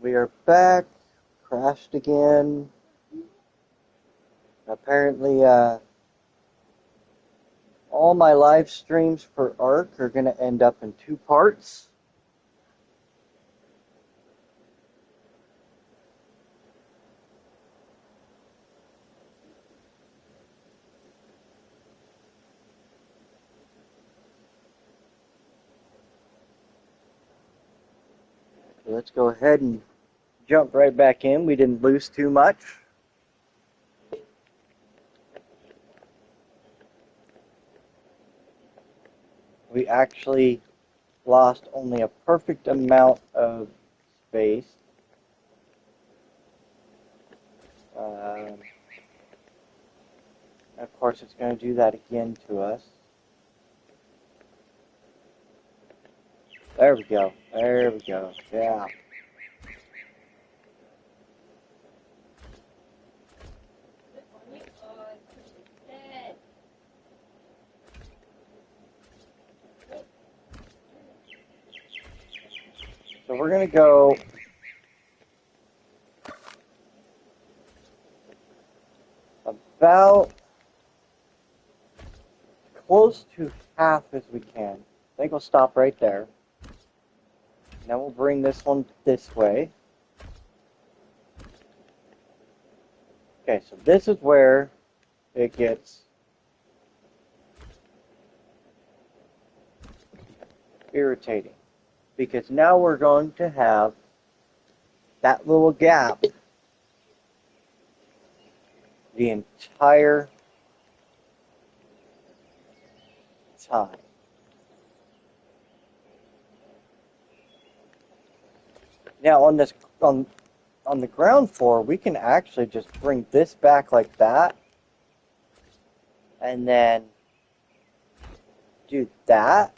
We are back. Crashed again. Apparently, all my live streams for ARK are going to end up in two parts. So let's go ahead and jump right back in. We didn't lose too much. We actually lost only a perfect amount of space. Of course, it's going to do that again to us. There we go. There we go. Yeah. So we're going to go about close to half as we can. I think we'll stop right there. Now we'll bring this one this way. Okay, so this is where it gets irritating. Because now we're going to have that little gap the entire time. Now on this on the ground floor, we can actually just bring this back like that, and then do that.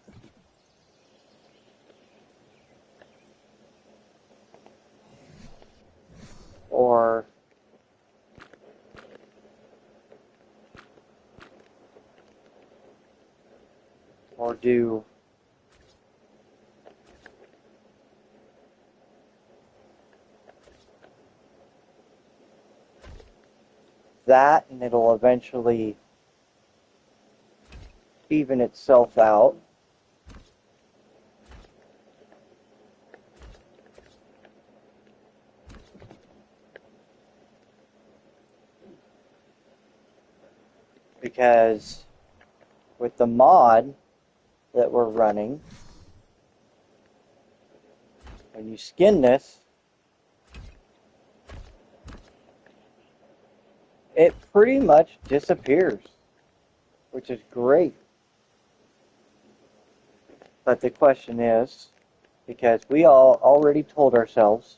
Or do that, and it'll eventually even itself out. Because with the mod that we're running, when you skin this, it pretty much disappears, which is great. But the question is, because we all already told ourselves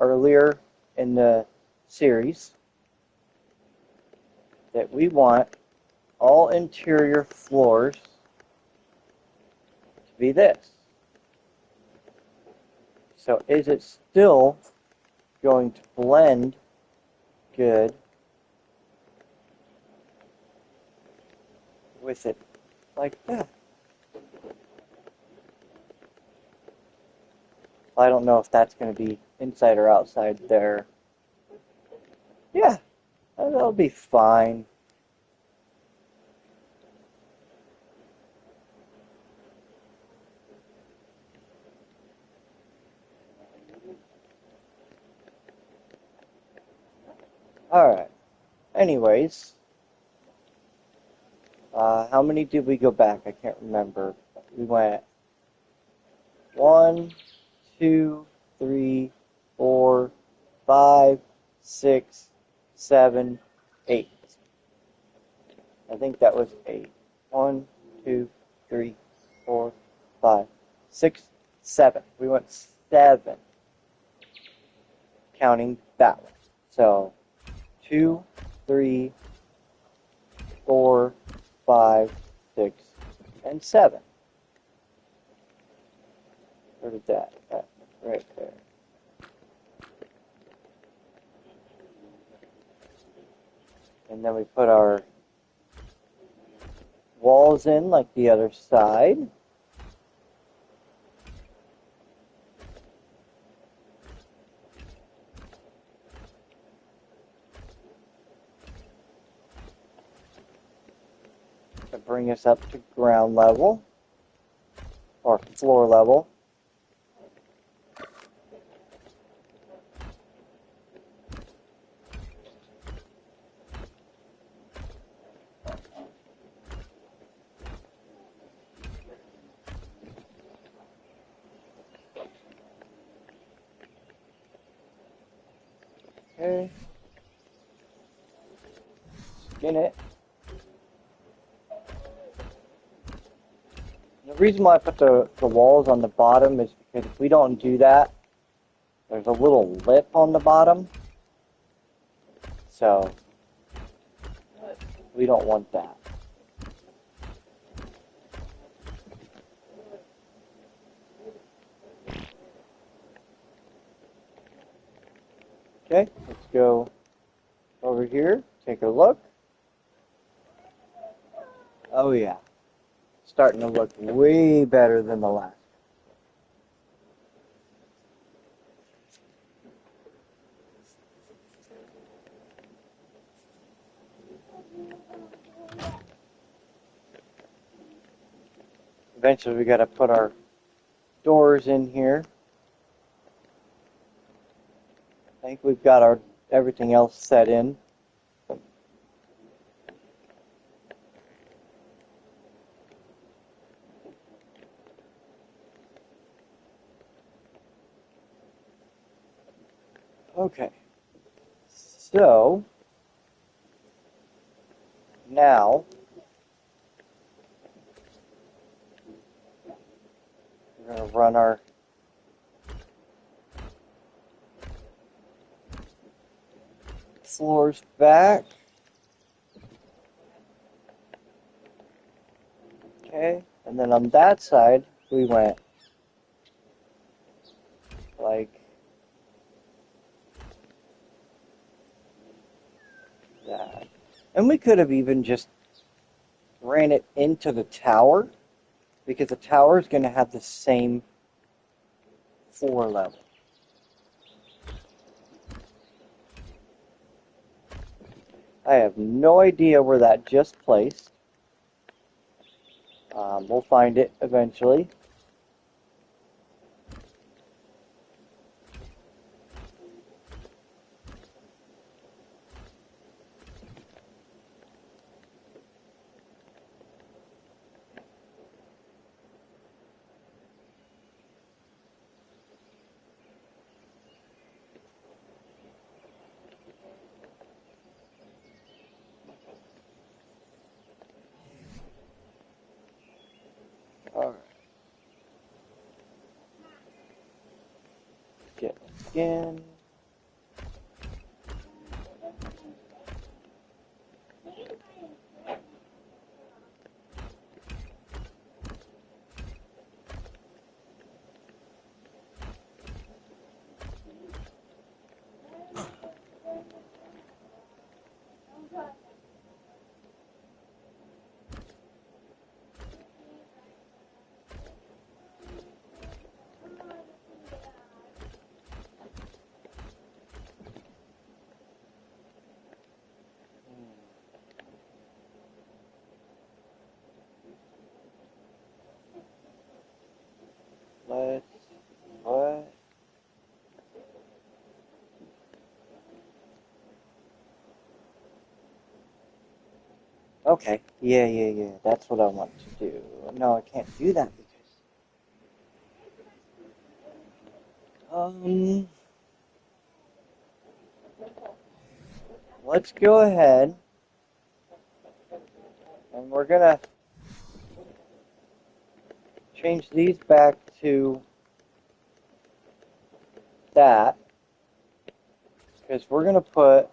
earlier in the series that we want all interior floors to be this. So is it still going to blend good with it like that? I don't know if that's going to be inside or outside there. Yeah, that'll be fine. Alright. Anyways. How many did we go back? I can't remember. We went 1, 2, 3, 4, 5, 6, 7, 8. I think that was 8. 1, 2, 3, 4, 5, 6, 7. We went 7. Counting that one. So 2, 3, 4, 5, 6, and 7. Where did that? Right there. And then we put our walls in like the other side. to bring us up to ground level or floor level. Okay. Skin it. The reason why I put the walls on the bottom is because if we don't do that, there's a little lip on the bottom. So, we don't want that. Okay, let's go over here, take a look. Oh yeah, starting to look way better than the last. Eventually we got to put our doors in here. I think we've got our everything else set in. Okay, so now we're going to run our floors back. Okay, and then on that side we went like that. And we could have even just ran it into the tower, because the tower is going to have the same floor level. I have no idea where that just placed. We'll find it eventually. Alright. Get skin. What? Okay. Yeah. That's what I want to do. No, I can't do that because let's go ahead and we're gonna change these back to that, because we're gonna put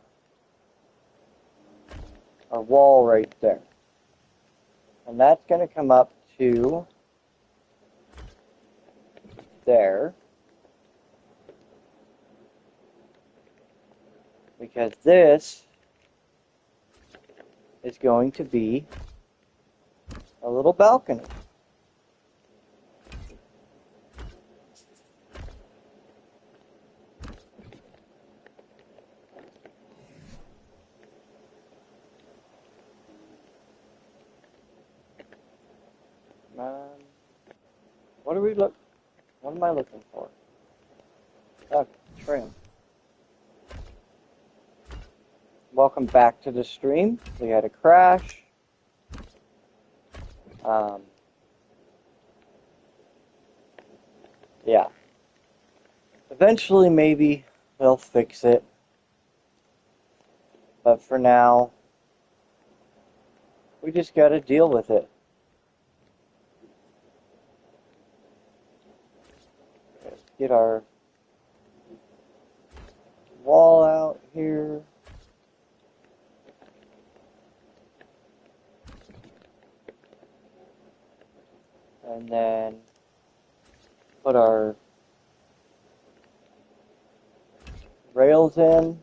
our wall right there, and that's gonna come up to there, because this is going to be a little balcony. What What am I looking for? Oh, trim. Welcome back to the stream. We had a crash. Yeah. Eventually, maybe they'll fix it. But for now, we just got to deal with it. Let's get our wall out here. And then put our rails in.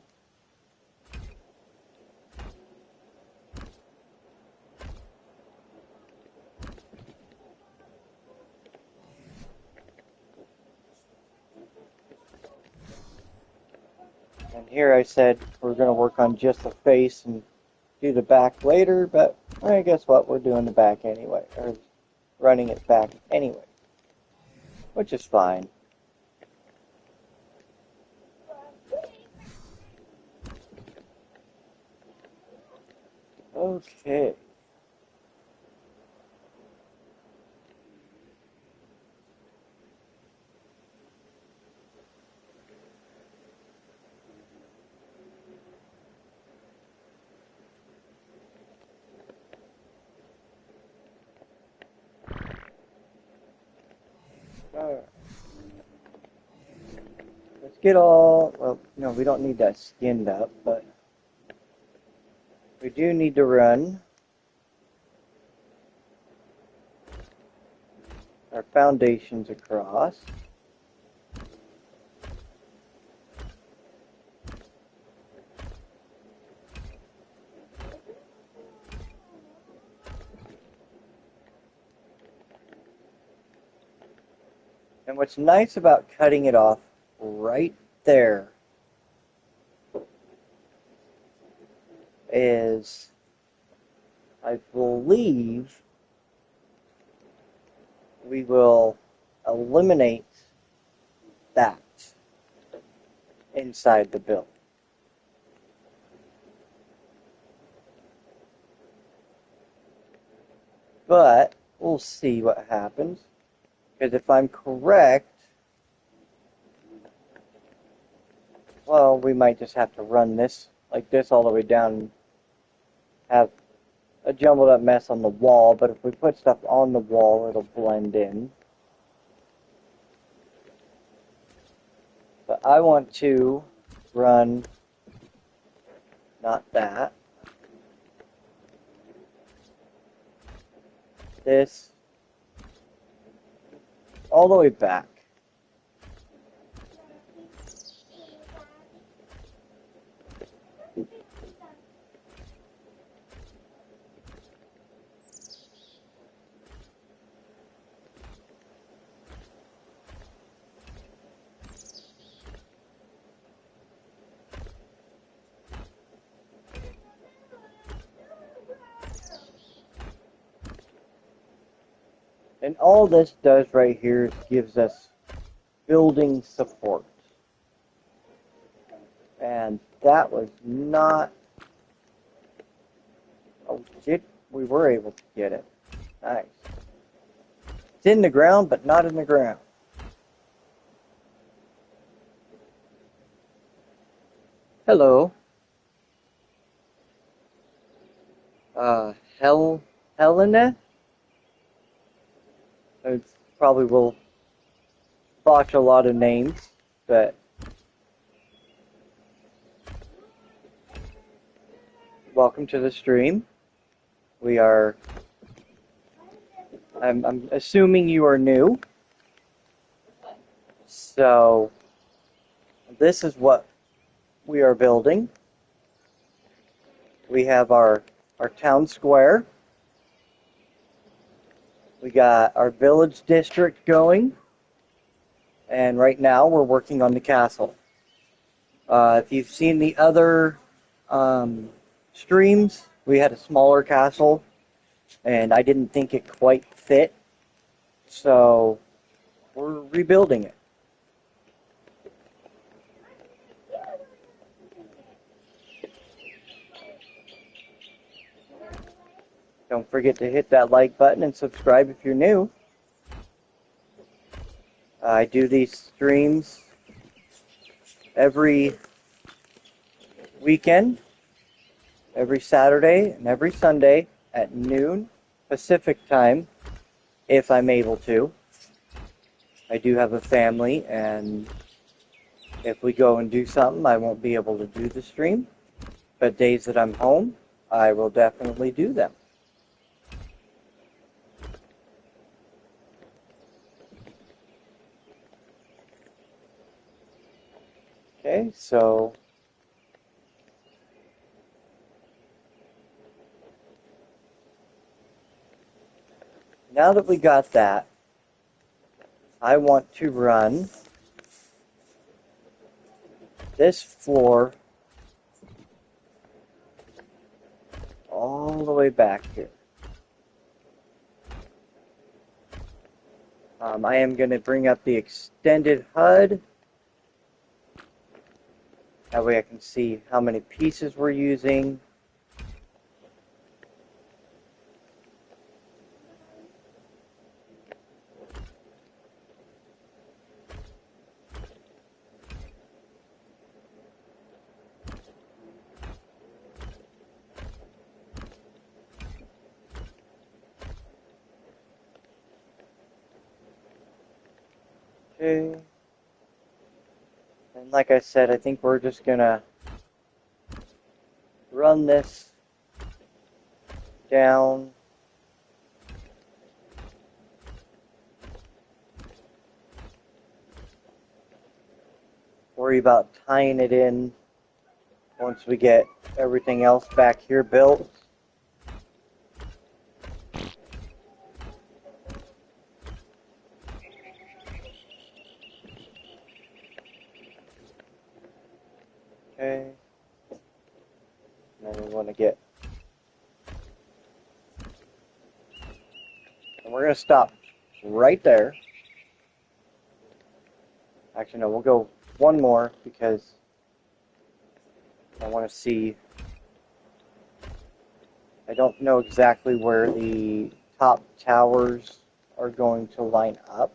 And here I said we're going to work on just the face and do the back later, but guess what? We're doing the back anyway, or running it back anyway, which is fine. Okay. Alright. Let's get all, well, no, we don't need that skinned up, but we do need to run our foundations across. And what's nice about cutting it off right there is, I believe, we will eliminate that inside the build. But we'll see what happens. Because if I'm correct, well, we might just have to run this like this all the way down and have a jumbled up mess on the wall. But if we put stuff on the wall, it'll blend in. But I want to run not that. This all the way back. And all this does right here is gives us building support. And that was not... Oh, we were able to get it. Nice. It's in the ground, but not in the ground. Hello. Helena? I probably will botch a lot of names, but welcome to the stream. We are, I'm assuming you are new. So, this is what we are building. We have our town square. We got our village district going. And right now we're working on the castle. If you've seen the other streams, we had a smaller castle, and I didn't think it quite fit. So we're rebuilding it. Don't forget to hit that like button and subscribe if you're new. I do these streams every weekend, every Saturday and every Sunday at noon Pacific time, if I'm able to. I do have a family, and if we go and do something, I won't be able to do the stream. But days that I'm home, I will definitely do them. Okay, so now that we got that, I want to run this floor all the way back here. I am going to bring up the extended HUD. That way I can see how many pieces we're using. Okay. And like I said, I think we're just going to run this down. Worry about tying it in once we get everything else back here built. Okay. And then we want to get... And we're going to stop right there. Actually, no, we'll go one more because I want to see... I don't know exactly where the top towers are going to line up.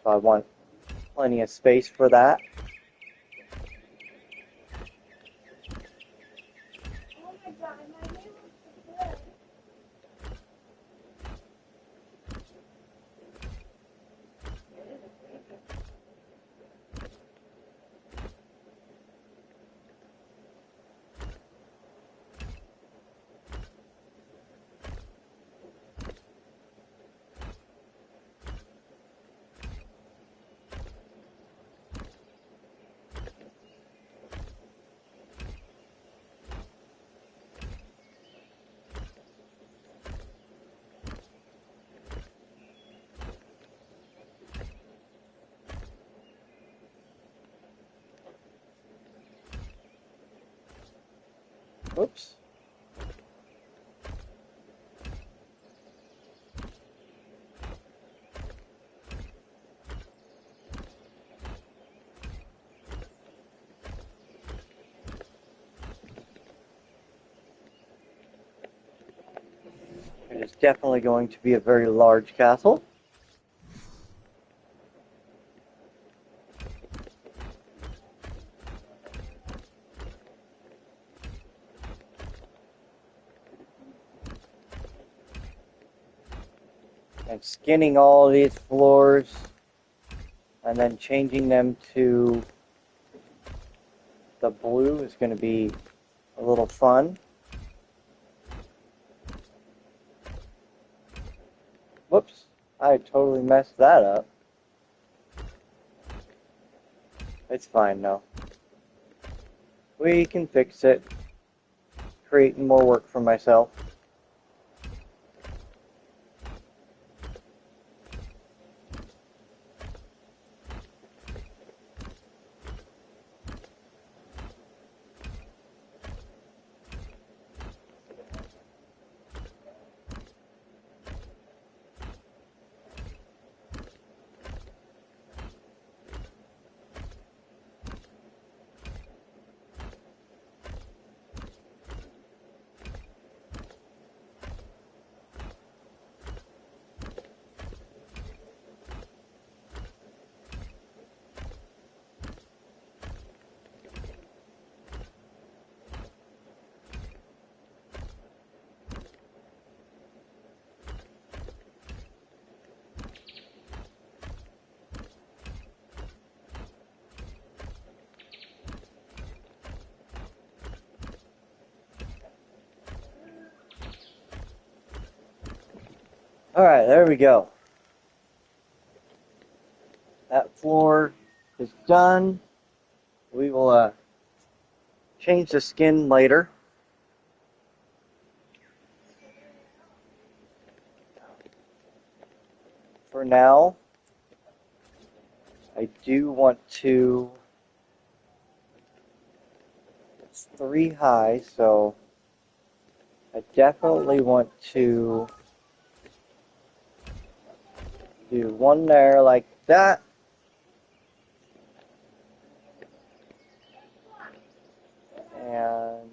So I want plenty of space for that. Oops. It is definitely going to be a very large castle. And skinning all these floors and then changing them to the blue is going to be a little fun. Whoops, I totally messed that up. It's fine though. We can fix it. Creating more work for myself. Alright, there we go. That floor is done. We will change the skin later. For now, I do want to, it's 3 high, so I definitely want to do one there like that. And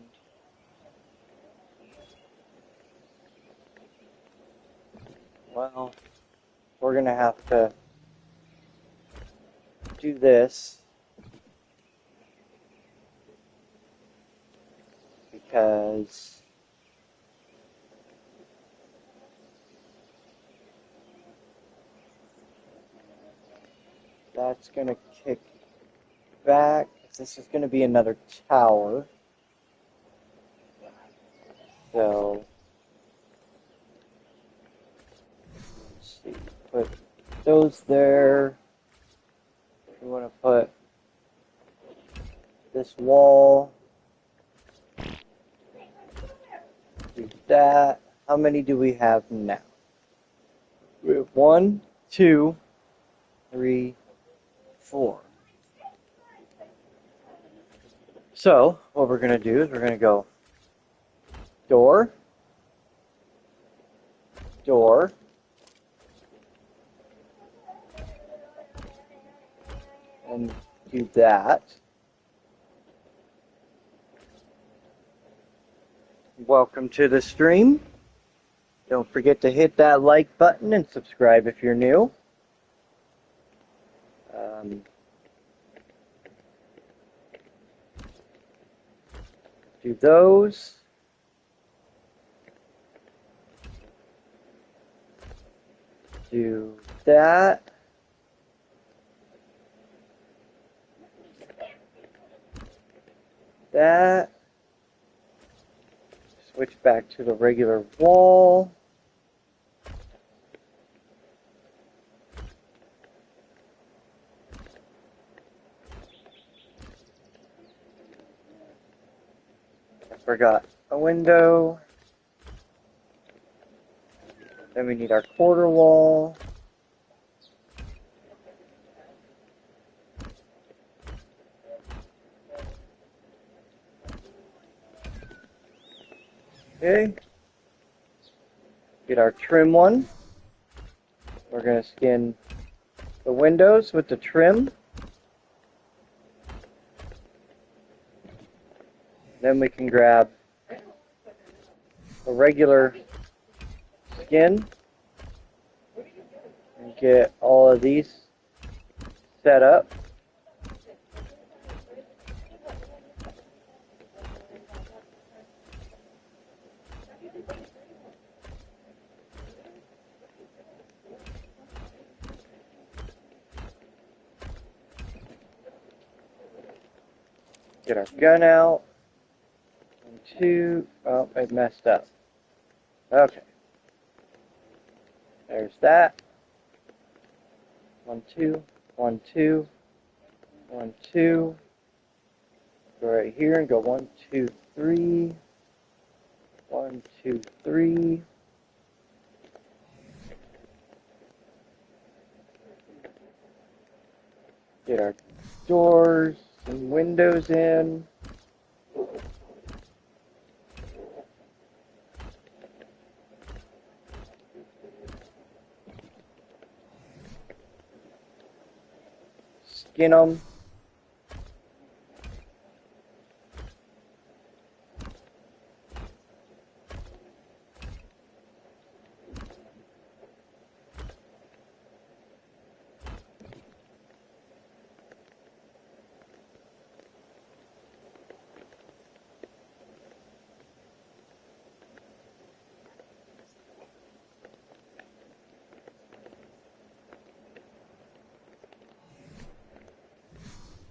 well, we're going to have to do this because that's going to kick back. This is going to be another tower. So, let's see, put those there. We want to put this wall. Do that. How many do we have now? We have 1, 2, 3, 4. So, what we're going to do is we're going to go door, door, and do that. Welcome to the stream. Don't forget to hit that like button and subscribe if you're new. Do those. Do that. That. Switch back to the regular wall. I forgot a window. Then we need our quarter wall. Okay. Get our trim one. We're going to skin the windows with the trim. Then we can grab a regular skin and get all of these set up. Get our gun out. 1, 2. Oh, I messed up. Okay. There's that. 1, 2. 1, 2. 1, 2. Go right here and go 1, 2, 3. 1, 2, 3. Get our doors and windows in. Skin them.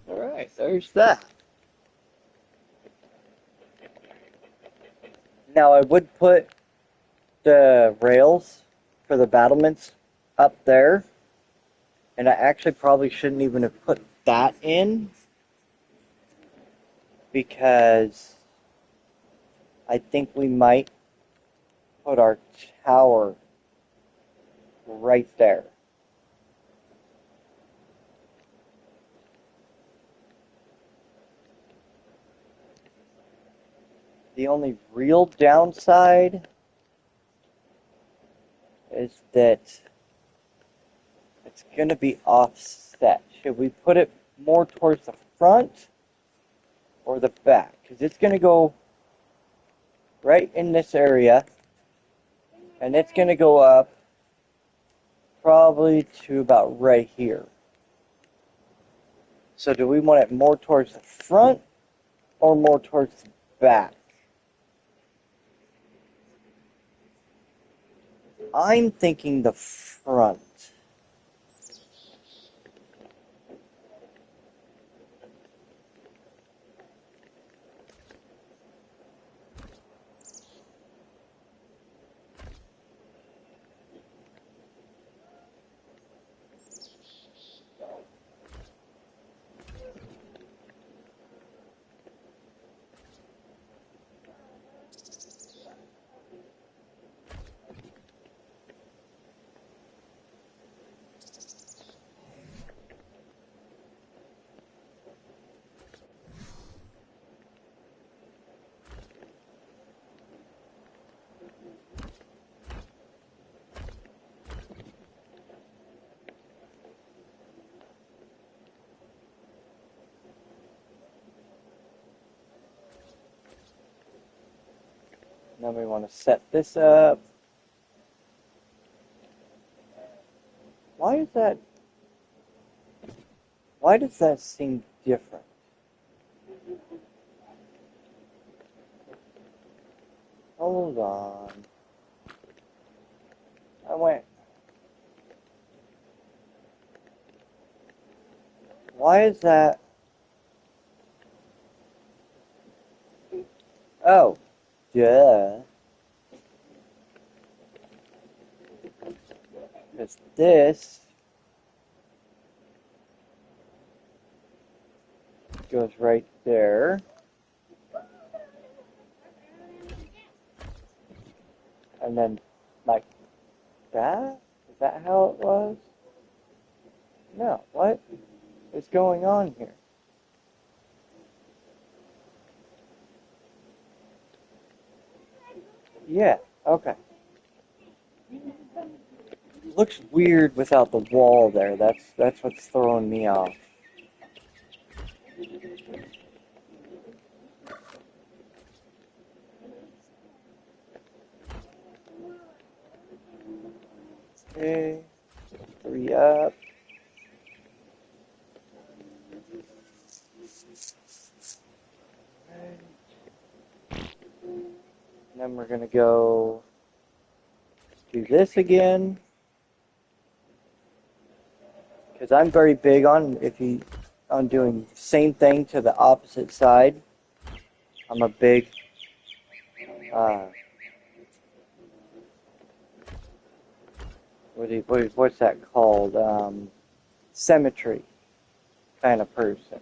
Alright, there's that. Now I would put the rails for the battlements up there. And I actually probably shouldn't even have put that in, because I think we might put our tower right there. The only real downside is that it's going to be offset. Should we put it more towards the front or the back? Because it's going to go right in this area, and it's going to go up probably to about right here. So do we want it more towards the front or more towards the back? I'm thinking the front. Then we want to set this up. Why is that? Why does that seem different? Hold on. I went. Why is that? Oh, duh. Because this goes right there. And then, like that? Is that how it was? No, what is going on here? Yeah, okay. Looks weird without the wall there. That's what's throwing me off. Okay, 3 up. And then we're gonna go do this again. Because I'm very big on doing the same thing to the opposite side. I'm a big what's that called? Symmetry kind of person.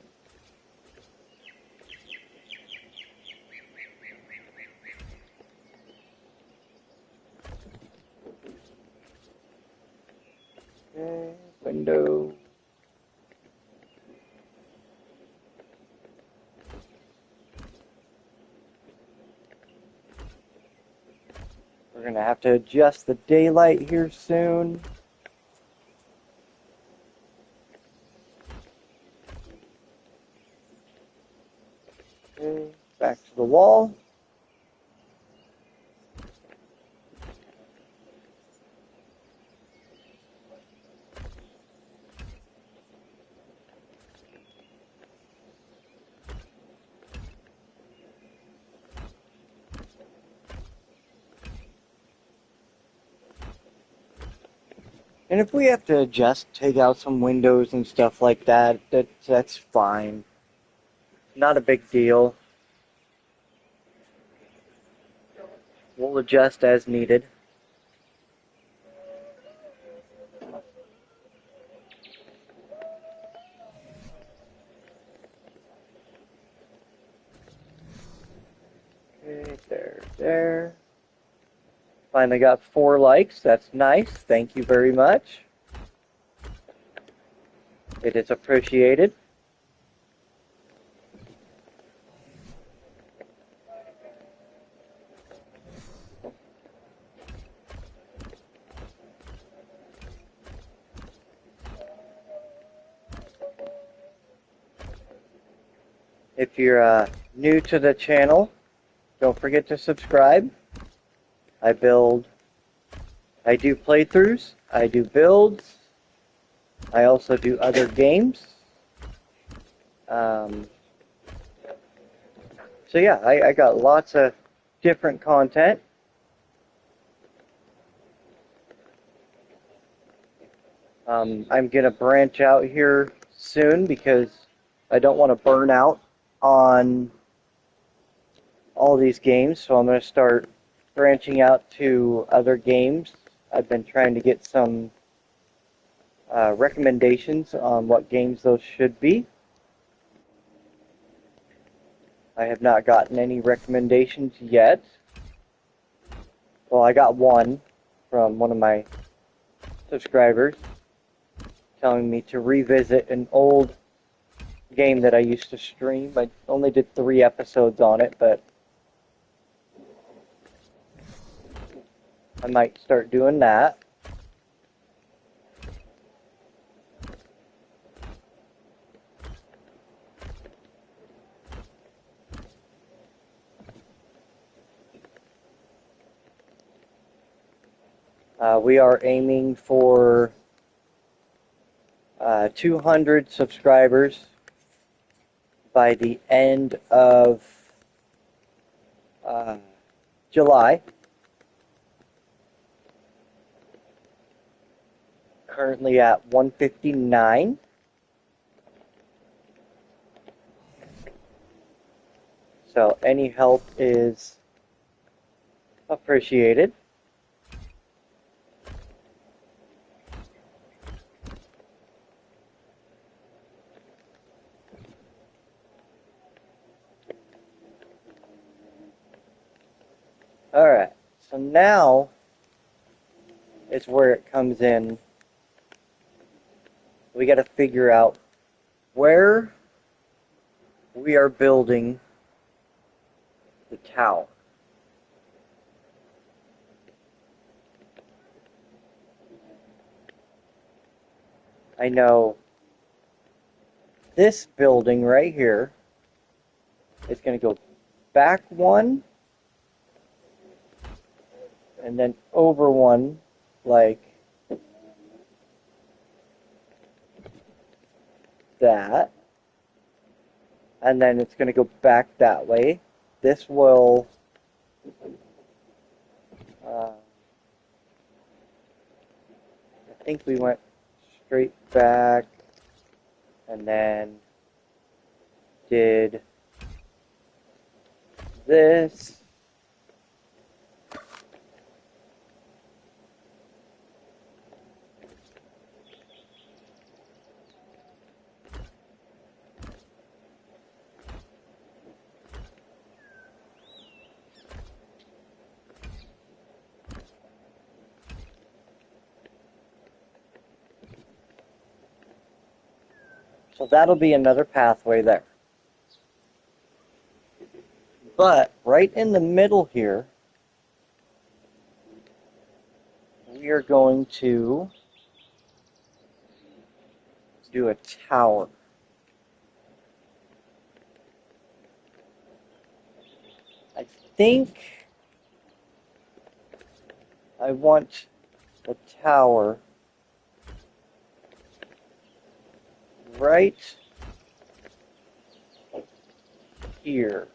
Okay, window. We're gonna have to adjust the daylight here soon. Okay, back to the wall. And if we have to adjust, take out some windows and stuff like that, that's fine. Not a big deal. We'll adjust as needed. There. Finally got 4 likes. That's nice. Thank you very much. It is appreciated. If you're new to the channel, don't forget to subscribe. I do playthroughs, I do builds, I also do other games. So yeah, I got lots of different content. I'm going to branch out here soon because I don't want to burn out on all these games, so I'm going to start branching out to other games. I've been trying to get some recommendations on what games those should be. I have not gotten any recommendations yet. Well, I got one from one of my subscribers telling me to revisit an old game that I used to stream. I only did 3 episodes on it, but I might start doing that. We are aiming for 200 subscribers by the end of July. Currently at 159. So any help is appreciated. Alright, so now is where it comes in. We got to figure out where we are building the tower. I know this building right here is going to go back one and then over one, like that, and then it's going to go back that way. This will I think we went straight back and then did this. So that'll be another pathway there. But right in the middle here, we are going to do a tower. I think I want the tower right here.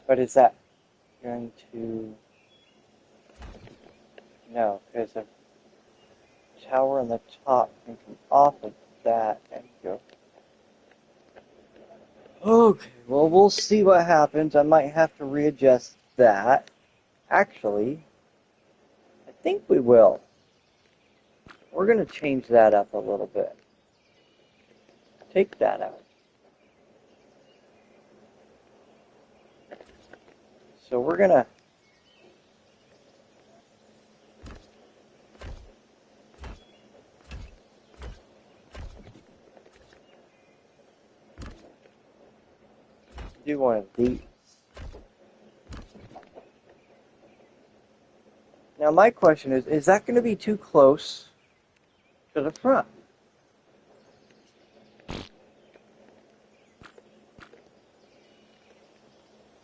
But is that going to... No, because a tower on the top can come off of that and go Okay, well, we'll see what happens. I might have to readjust that. Actually, I think we will. We're going to change that up a little bit. Take that out. So we're going to do one of these. Now my question is that going to be too close to the front?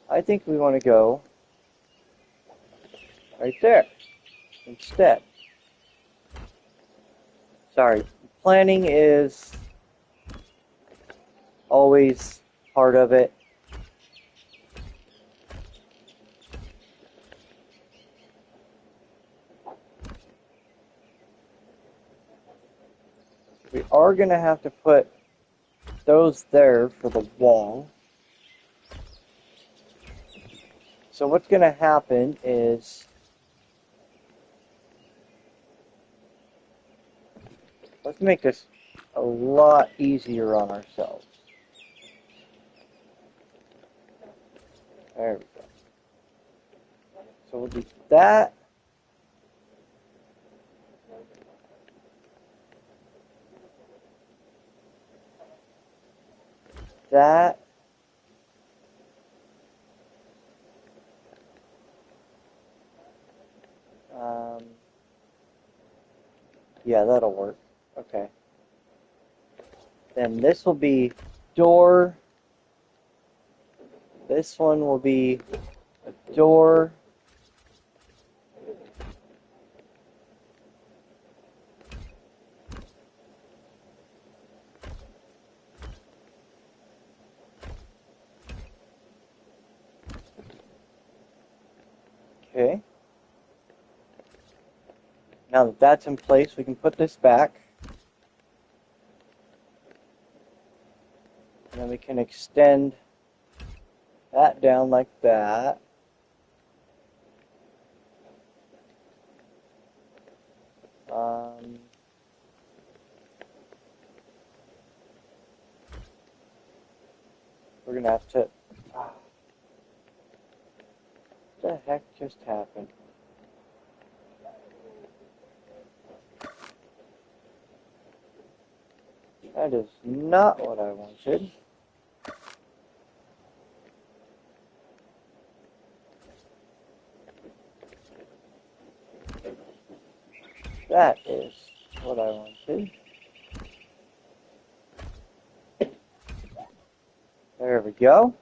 I think we want to go right there instead. Sorry, planning is always part of it. We are going to have to put those there for the wall. So what's going to happen is, let's make this a lot easier on ourselves. There we go. So we'll do that. That. Yeah, that'll work. Okay. Then this will be door. This one will be a door. Okay. Now that that's in place, we can put this back. And then we can extend that down like that. We're going to have to... What the heck just happened? That is not what I wanted. That is what I wanted. There we go.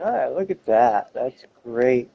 Alright, look at that. That's great.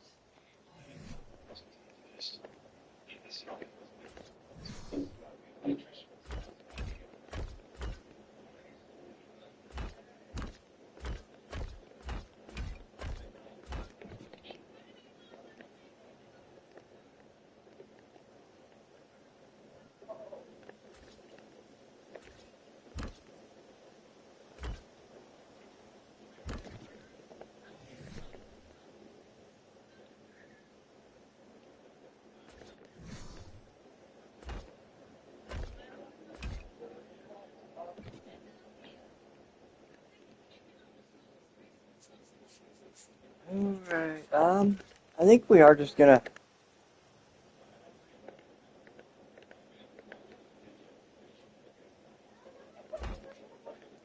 Alright, I think we are just gonna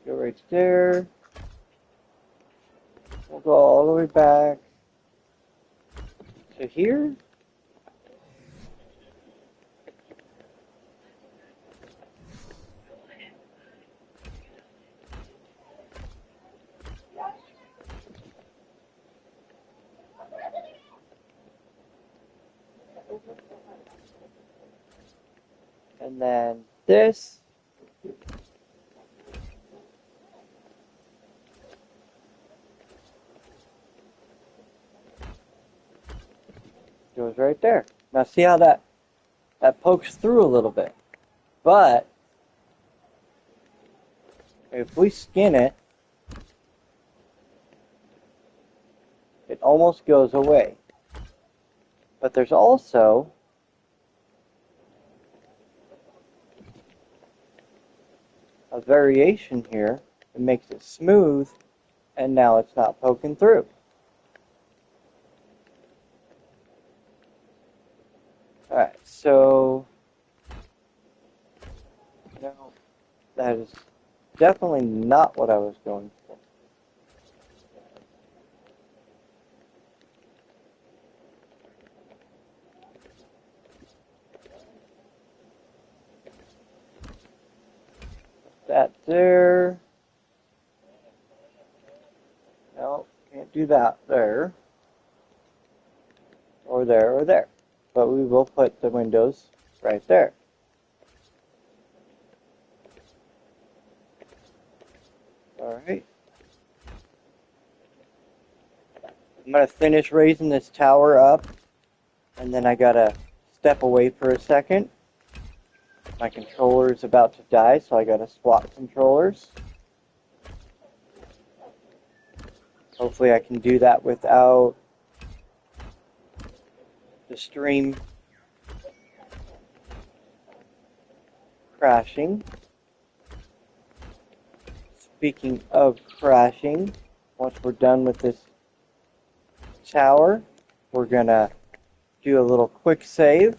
go right there. We'll go all the way back to here. And then this. Goes right there. Now see how that pokes through a little bit. But if we skin it, it almost goes away. But there's also a variation here that makes it smooth, and now it's not poking through. Alright, so no, that is definitely not what I was going for. That there. No, can't do that there. Or there, or there. But we will put the windows right there. Alright. I'm going to finish raising this tower up, and then I got to step away for a second. My controller is about to die, so I got to swap controllers. Hopefully I can do that without the stream crashing. Speaking of crashing, once we're done with this tower, we're gonna do a little quick save.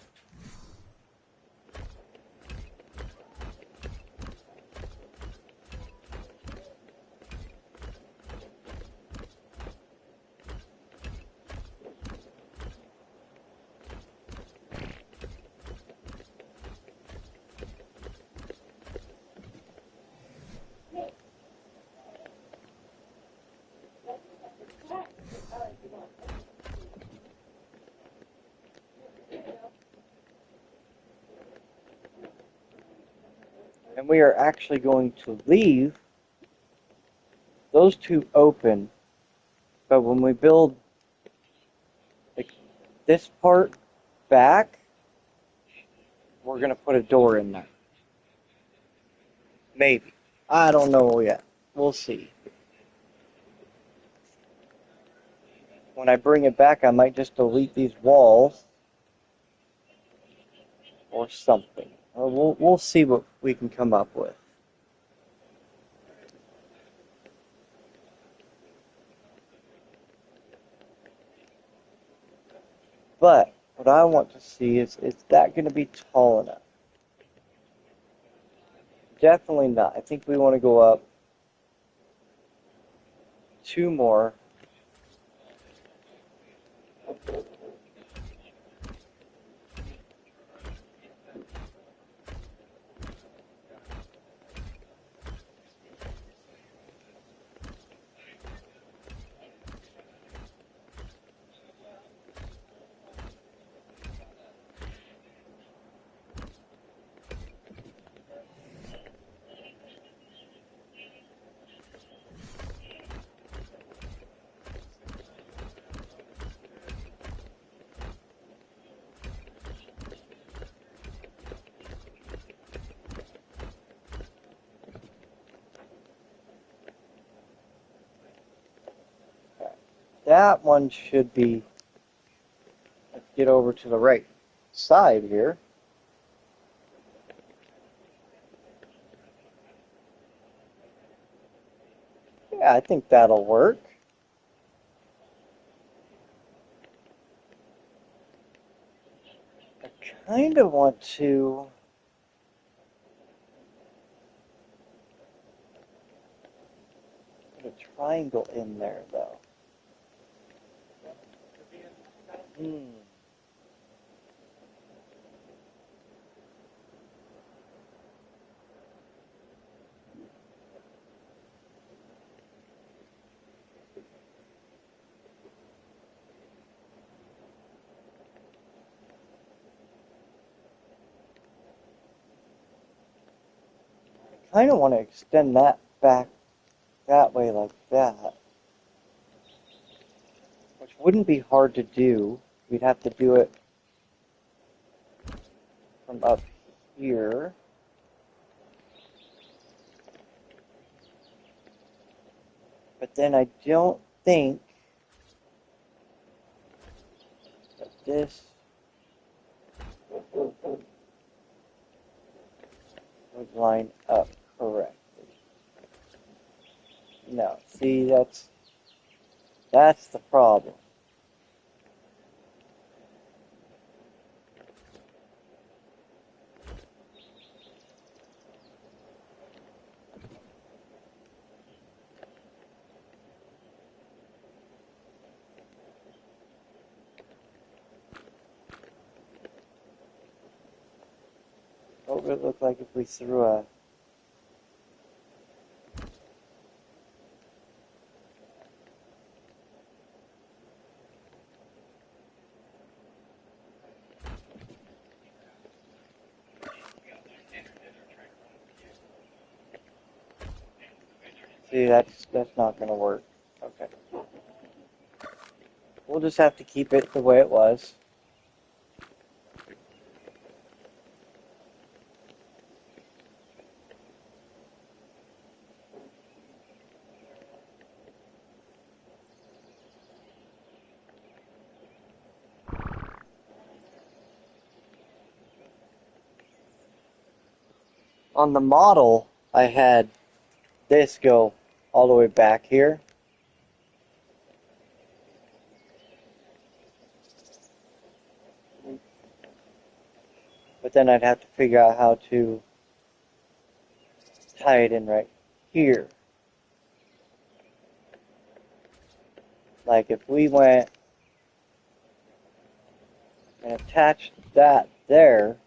And we are actually going to leave those two open, but when we build this part back, we're going to put a door in there. Maybe. I don't know yet. We'll see. When I bring it back, I might just delete these walls or something. We'll see what we can come up with. But what I want to see is that going to be tall enough? Definitely not. I think we want to go up 2 more. That one should be, let's get over to the right side here. Yeah, I think that'll work. kind of want to put a triangle in there, though. Kind of want to extend that back that way like that, which wouldn't be hard to do. We'd have to do it from up here. But then I don't think that this would line up correctly. No, see, that's the problem. What would it look like if we threw a See, that's not going to work. Okay. We'll just have to keep it the way it was. On the model, I had this go all the way back here. But then I'd have to figure out how to tie it in right here. Like if we went and attached that there,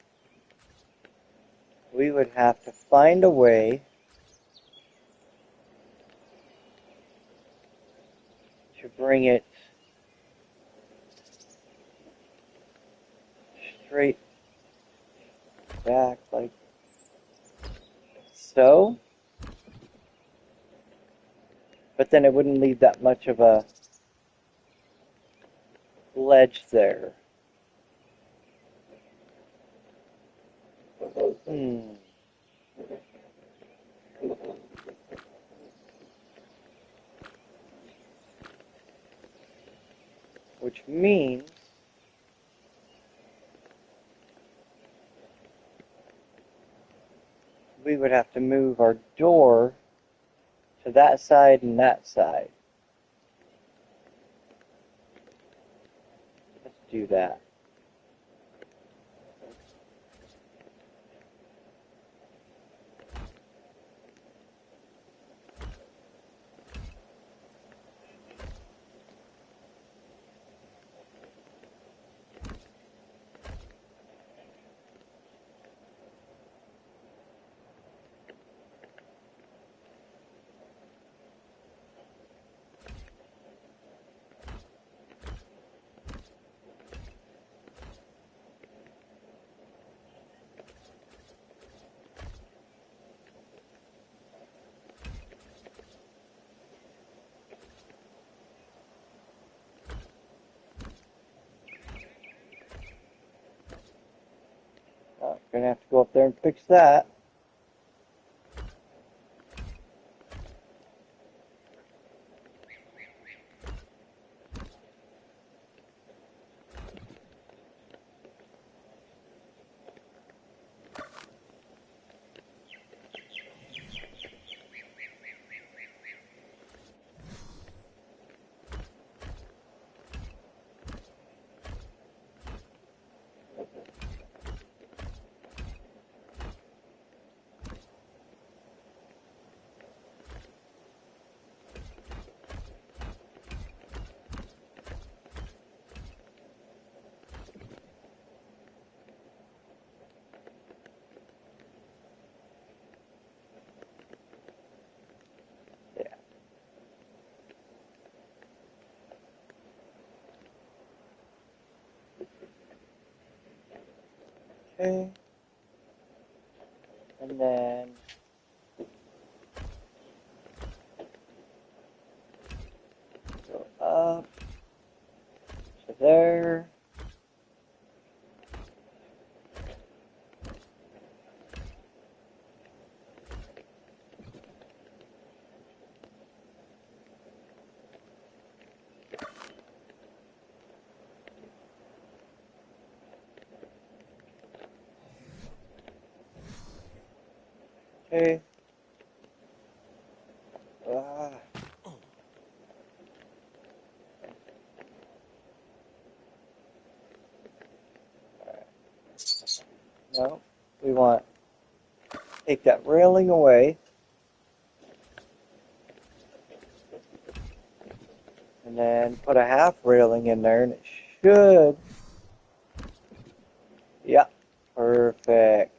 we would have to find a way to bring it straight back like so. But then it wouldn't leave that much of a ledge there. Which means we would have to move our door to that side and that side. Let's do that. Gonna have to go up there and fix that. Okay. And then go up to there. Okay. Ah. No, we want to take that railing away, and then put a half railing in there, and it should, yeah, perfect.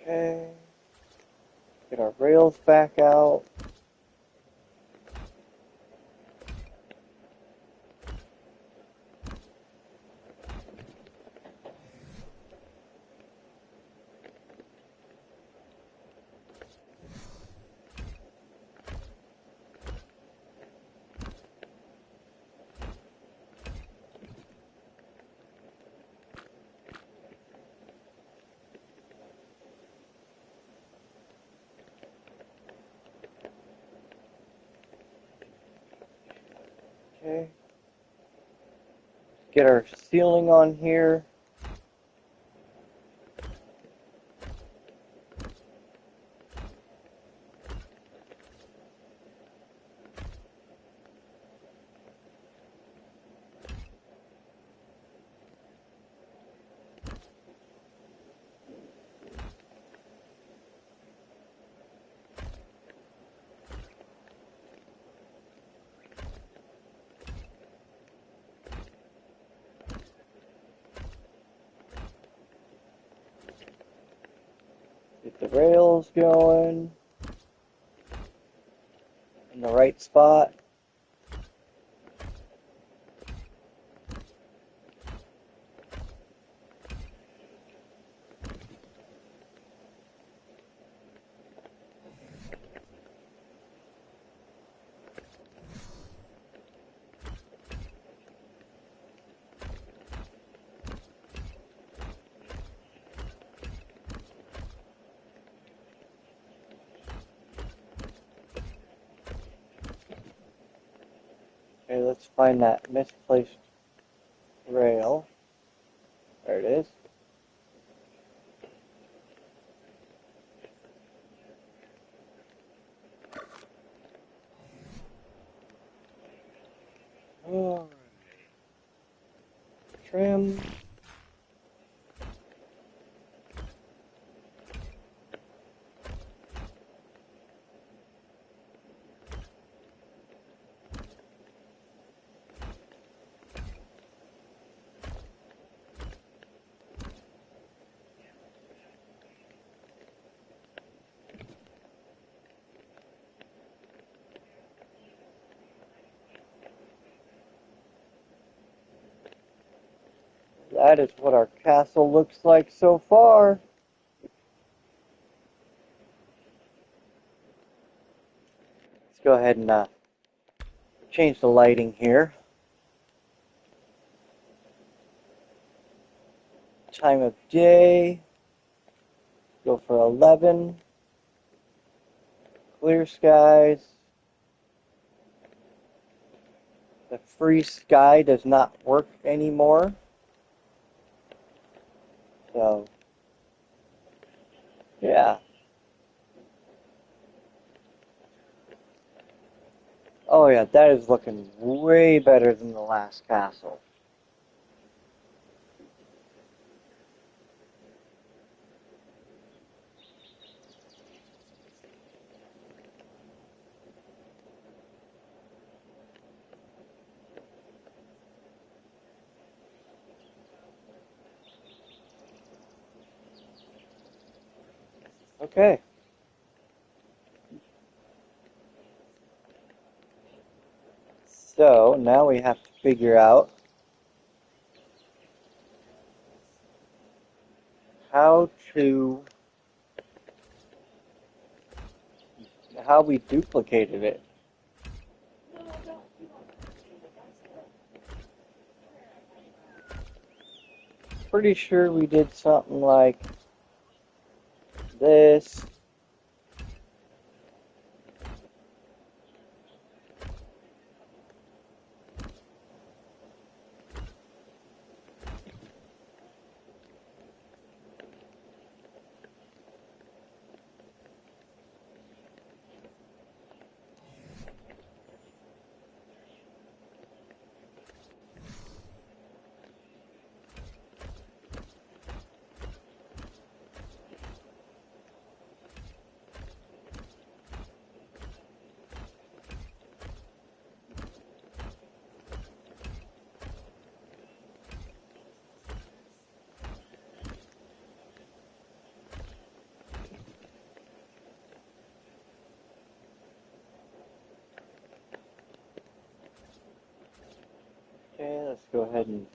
Okay, get our rails back out. Okay, get our ceiling on here. Get the rails going in the right spot. Okay, let's find that misplaced rail. There it is. Alright. Trim. That is what our castle looks like so far. Let's go ahead and change the lighting here. Time of day. Go for 11. Clear skies. The free sky does not work anymore. So, yeah. Oh yeah, that is looking way better than the last castle. Okay. So now we have to figure out how we duplicated it. Pretty sure we did something like this. Okay, let's go ahead and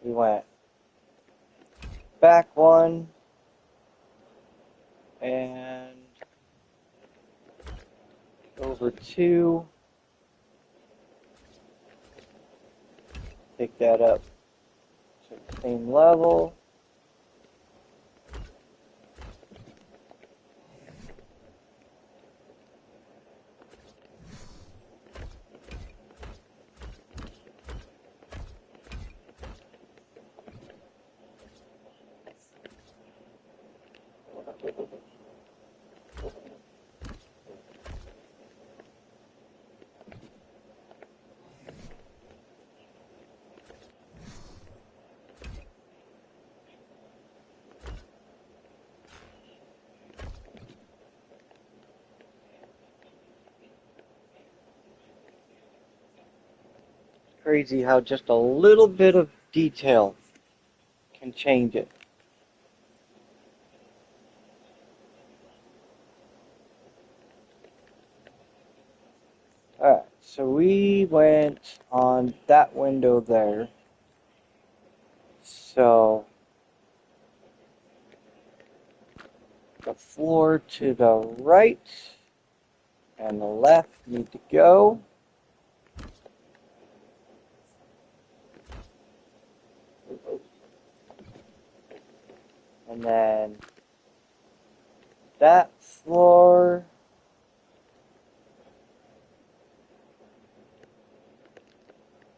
we went back one and over two. Take that up to the same level. Crazy how just a little bit of detail can change it. Alright, so we went on that window there. So the floor to the right and the left need to go. And then that floor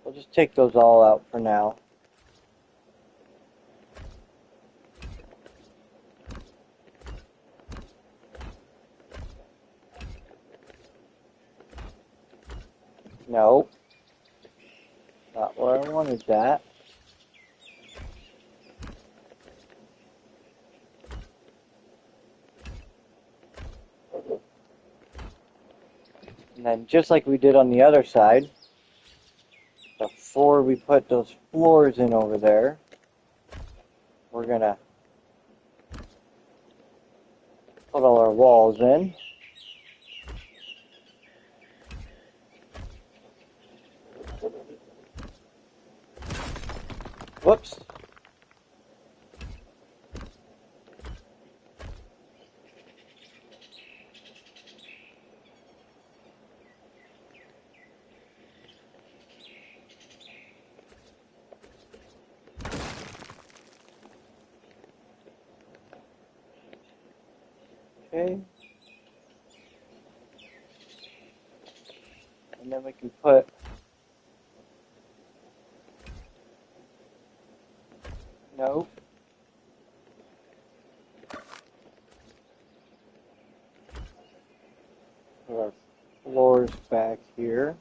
we'll just take those all out for now. No, not where I wanted that. And then just like we did on the other side, before we put those floors in over there, we're gonna put all our walls in. Whoops. Okay. And then we can put no. Put our floors back here.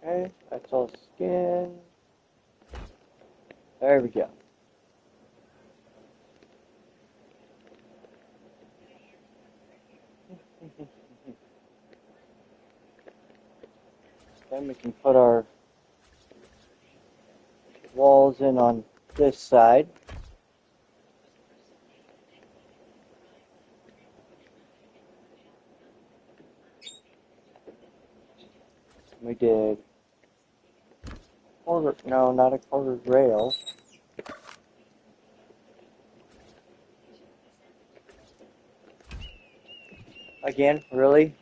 Okay, that's all skin. There we go. Then we can put our walls in on this side. We did quarter, no, not a quarter rail. Again, really?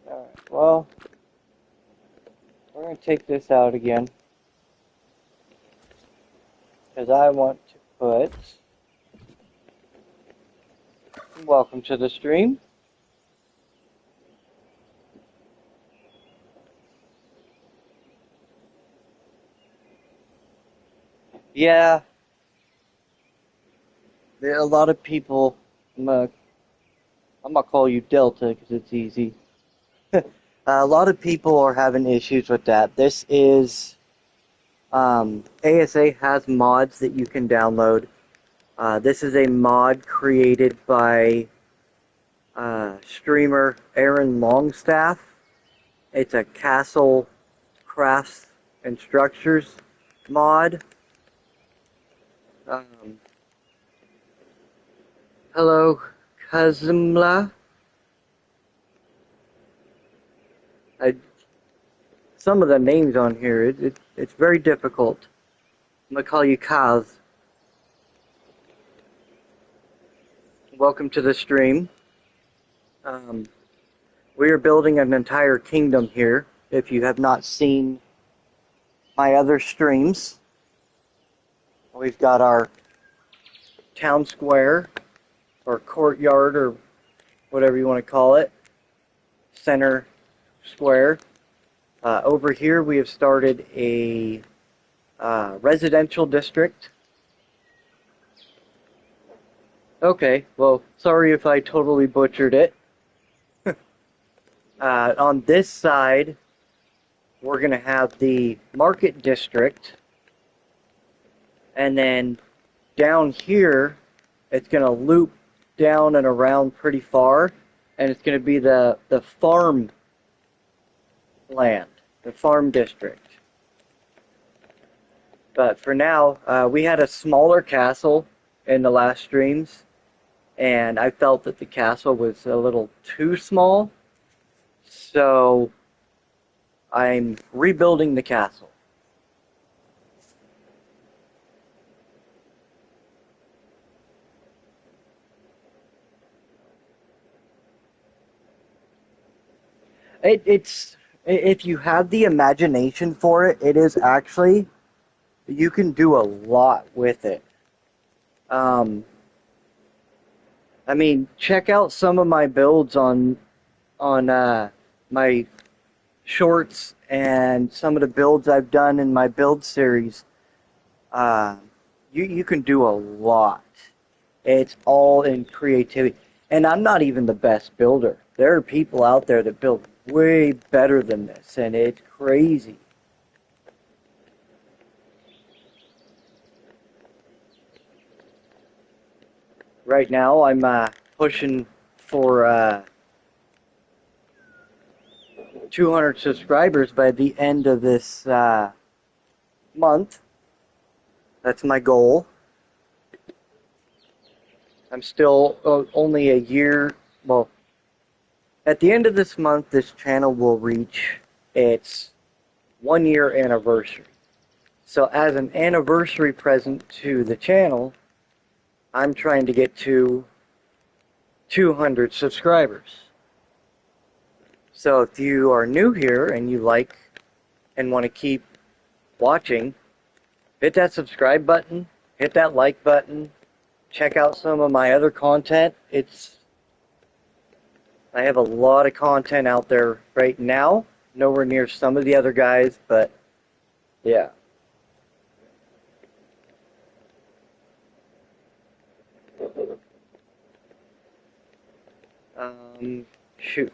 Alright, well, we're going to take this out again. Because I want to put, welcome to the stream. Yeah, there are a lot of people, I'm gonna call you Delta because it's easy. A lot of people are having issues with that. This is, ASA has mods that you can download. This is a mod created by streamer Aaron Longstaff. It's a castle crafts and structures mod. Hello, Kazimla. Some of the names on here, it's very difficult. I'm going to call you Kaz. Welcome to the stream. We are building an entire kingdom here. If you have not seen my other streams, we've got our town square, or courtyard, or whatever you want to call it, center square. Over here we have started a residential district. Okay, well, sorry if I totally butchered it. On this side, we're going to have the market district. And then down here, it's going to loop down and around pretty far. And it's going to be the farm land, the farm district. But for now, we had a smaller castle in the last streams. And I felt that the castle was a little too small. So I'm rebuilding the castle. It's if you have the imagination for it, it is actually, you can do a lot with it. I mean, check out some of my builds on my shorts and some of the builds I've done in my build series. You can do a lot. It's all in creativity. And I'm not even the best builder. There are people out there that build way better than this, and it's crazy. Right now, I'm pushing for 200 subscribers by the end of this month. That's my goal. I'm still only a year, well, at the end of this month, this channel will reach its 1-year anniversary. So as an anniversary present to the channel, I'm trying to get to 200 subscribers. So if you are new here and you like and want to keep watching, hit that subscribe button, hit that like button, check out some of my other content. I have a lot of content out there right now, nowhere near some of the other guys, but yeah. Shoot.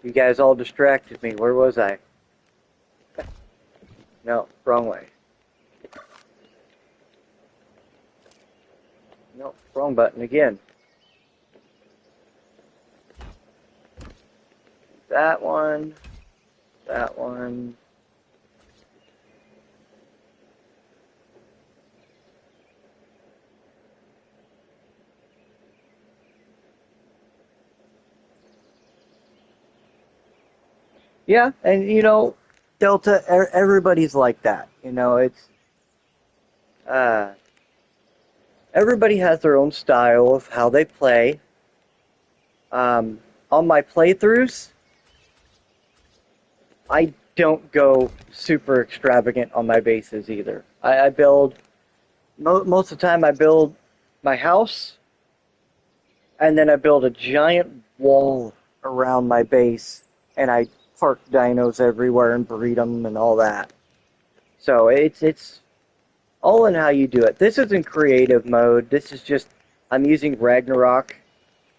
You guys all distracted me. Where was I? No, wrong way. No, wrong button again. That one. That one. Yeah, and you know, Delta, everybody's like that. You know, uh, everybody has their own style of how they play. On my playthroughs, I don't go super extravagant on my bases either. I build, most of the time I build my house, and then I build a giant wall around my base, and I park dinos everywhere and breed them and all that. So it's all in how you do it. This isn't creative mode. This is just, I'm using Ragnarok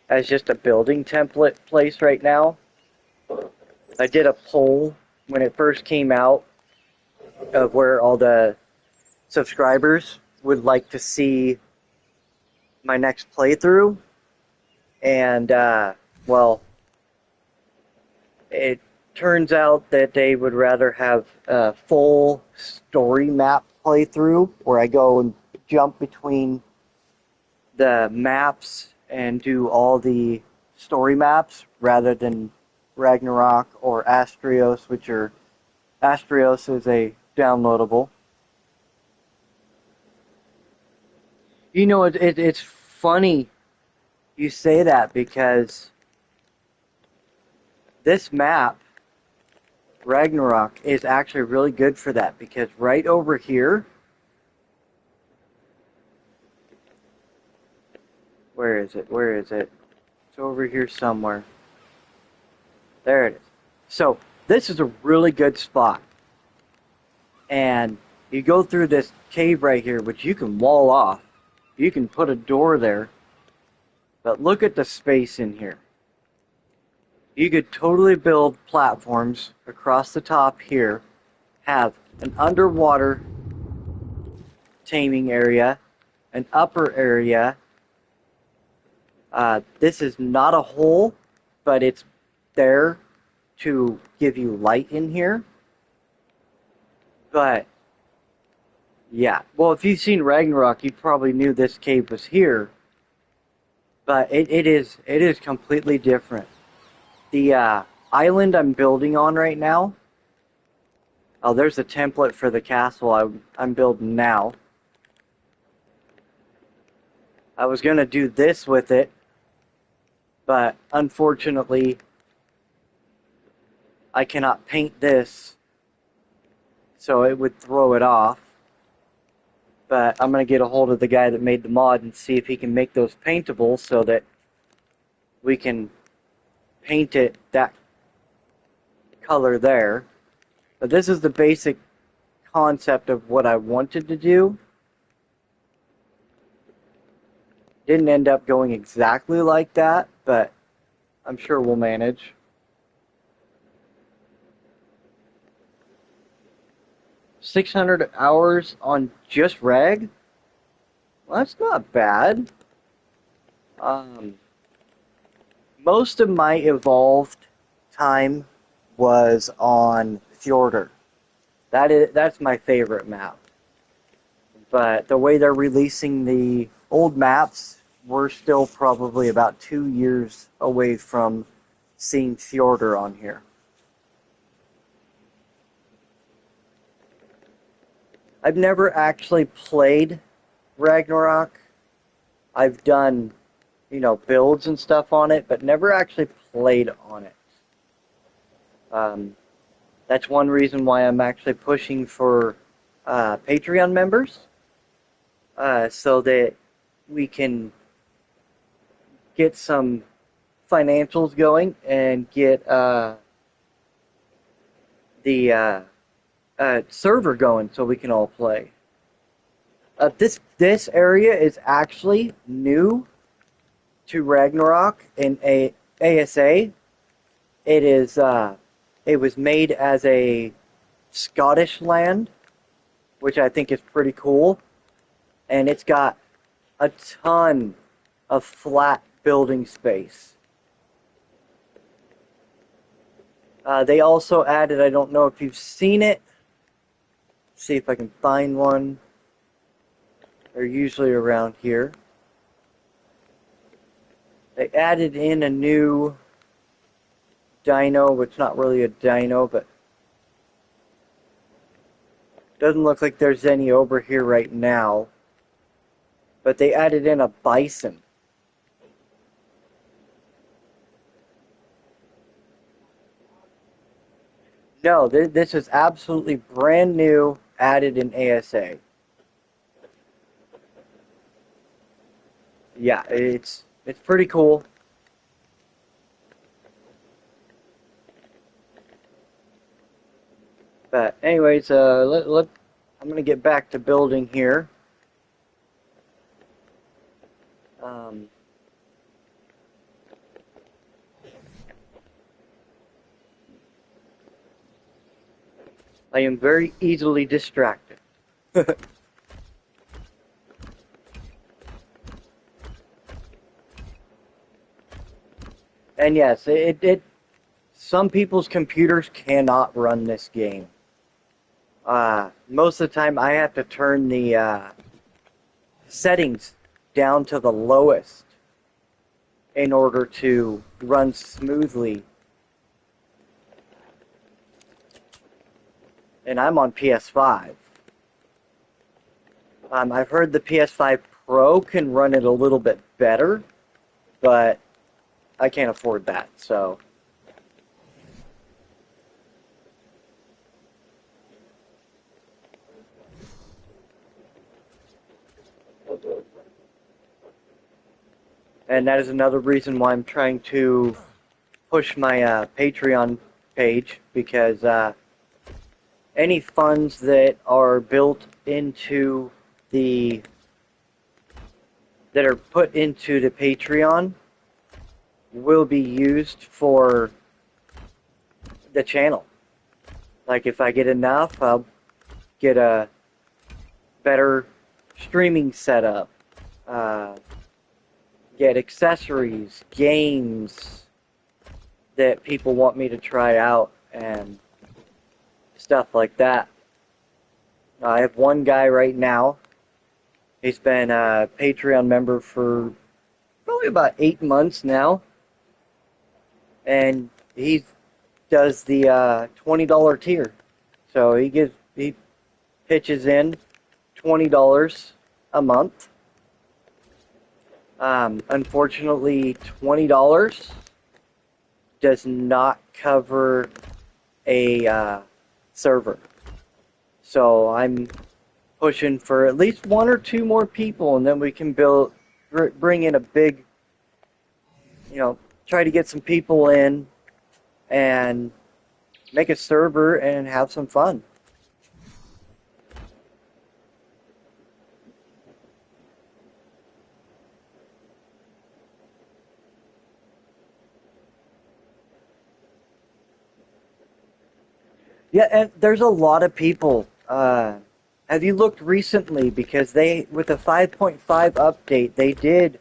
as just a building template place right now. I did a poll when it first came out of where all the subscribers would like to see my next playthrough. And, well, it turns out that they would rather have a full story map playthrough where I go and jump between the maps and do all the story maps rather than Ragnarok or Astrios, Astrios is a downloadable. You know, it's funny you say that because this map, Ragnarok, is actually really good for that because right over here, where is it? Where is it? It's over here somewhere. There it is. So this is a really good spot. And you go through this cave right here, which you can wall off. You can put a door there. But look at the space in here. You could totally build platforms across the top here, have an underwater taming area, an upper area. This is not a hole, but it's there to give you light in here. But yeah, well, if you've seen Ragnarok, you probably knew this cave was here. But it is completely different. The island I'm building on right now. Oh, there's a template for the castle I'm building now. I was gonna do this with it, but unfortunately, I cannot paint this, so it would throw it off. But I'm going to get a hold of the guy that made the mod and see if he can make those paintable so that we can paint it that color there. But this is the basic concept of what I wanted to do. Didn't end up going exactly like that, but I'm sure we'll manage. 600 hours on just Rag? Well, that's not bad. Most of my evolved time was on Fjordur. That's my favorite map. But the way they're releasing the old maps, we're still probably about 2 years away from seeing Fjordur on here. I've never actually played Ragnarok. I've done, you know, builds and stuff on it, but never actually played on it. That's one reason why I'm actually pushing for Patreon members, so that we can get some financials going and get the server going so we can all play. This area is actually new to Ragnarok in ASA. It was made as a Scottish land, which I think is pretty cool, and it's got a ton of flat building space. They also added, I don't know if you've seen it, see if I can find one. They're usually around here. They added in a new dino, which not really a dino, but doesn't look like there's any over here right now. But they added in a bison. No, this is absolutely brand new, added in ASA. Yeah, it's pretty cool. But anyways, I'm gonna get back to building here. I am very easily distracted. And yes, some people's computers cannot run this game. Most of the time I have to turn the settings down to the lowest in order to run smoothly. And I'm on PS5. I've heard the PS5 Pro can run it a little bit better, but I can't afford that, so. And that is another reason why I'm trying to push my Patreon page, because any funds that are built into that are put into the Patreon will be used for the channel. Like if I get enough, I'll get a better streaming setup, get accessories, games that people want me to try out, and stuff like that. I have one guy right now. He's been a Patreon member for probably about 8 months now. And he does the $20 tier. So he pitches in $20 a month. Unfortunately, $20 does not cover a server. So I'm pushing for at least 1 or 2 more people, and then we can bring in a big, try to get some people in and make a server and have some fun. Yeah, and there's a lot of people. Have you looked recently? Because with the 5.5 update, they did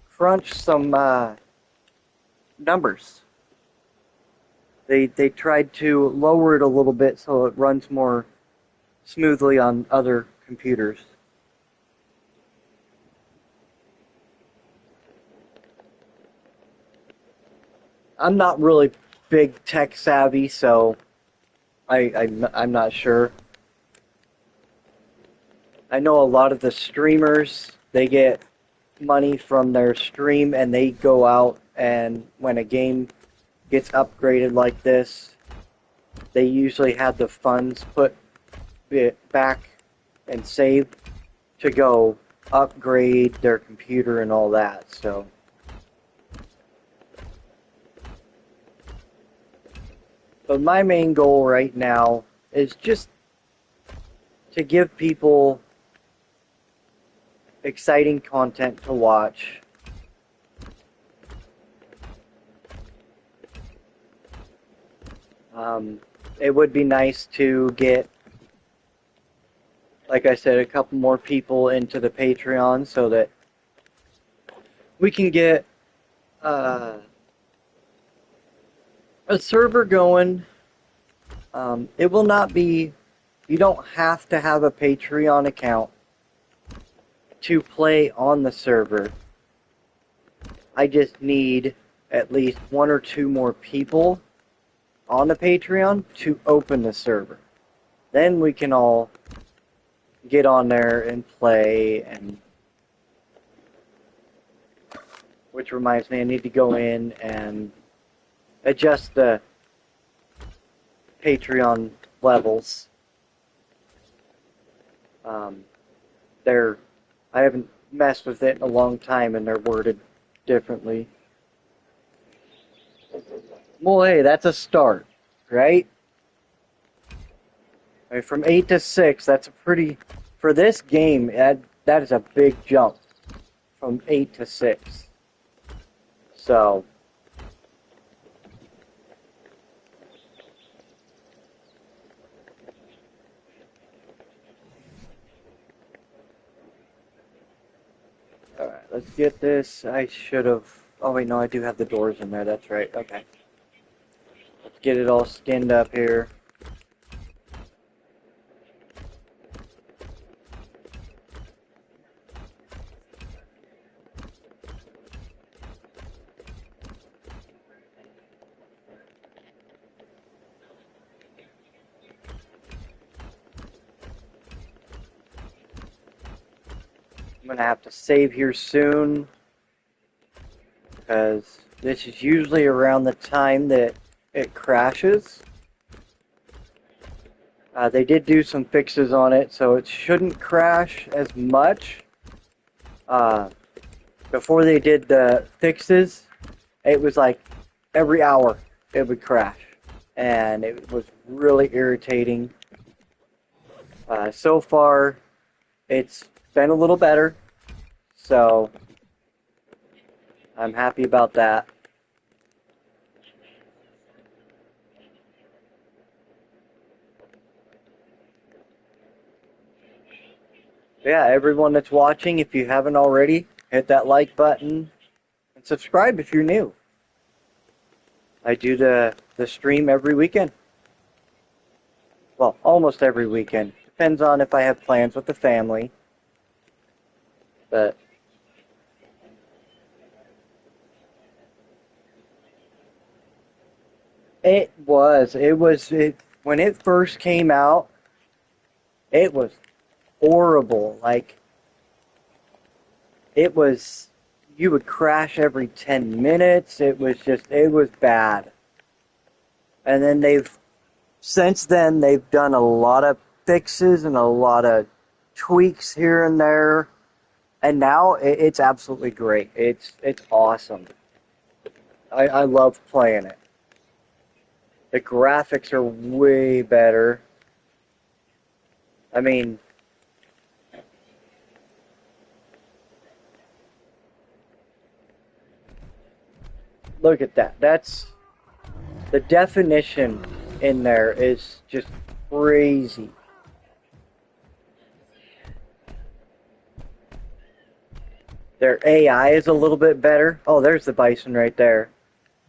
crunch some numbers. They tried to lower it a little bit so it runs more smoothly on other computers. I'm not really big tech savvy, so I'm not sure. I know a lot of the streamers, they get money from their stream and they go out, and when a game gets upgraded like this, they usually have the funds put back and saved to go upgrade their computer and all that, so. But my main goal right now is just to give people exciting content to watch. It would be nice to get, like I said, a couple more people into the Patreon so that we can get a server going. It will not be, you don't have to have a Patreon account to play on the server. I just need at least 1 or 2 more people on the Patreon to open the server. Then we can all get on there and play, and which reminds me, I need to go in and adjust the Patreon levels. I haven't messed with it in a long time, and they're worded differently. Well, hey, that's a start, right? I mean, from 8 to 6, that's a pretty, for this game, that is a big jump from 8 to 6. So, alright, let's get this. I should have, oh wait, no, I do have the doors in there, that's right, okay. Let's get it all skinned up here. I'm going to have to save here soon, because this is usually around the time that it crashes. They did do some fixes on it, so it shouldn't crash as much. Before they did the fixes, it was like every hour it would crash, and it was really irritating. So far, it's been a little better, so I'm happy about that. Yeah, everyone that's watching, if you haven't already, hit that like button and subscribe if you're new. I do the stream every weekend. Well, almost every weekend. Depends on if I have plans with the family. But when it first came out, it was horrible. Like, you would crash every 10 minutes. It was bad. And then since then, they've done a lot of fixes and a lot of tweaks here and there. And now it's absolutely great. It's awesome. I love playing it. The graphics are way better. I mean, look at that. That's the definition in there is just crazy. Their AI is a little bit better. Oh, there's the bison right there.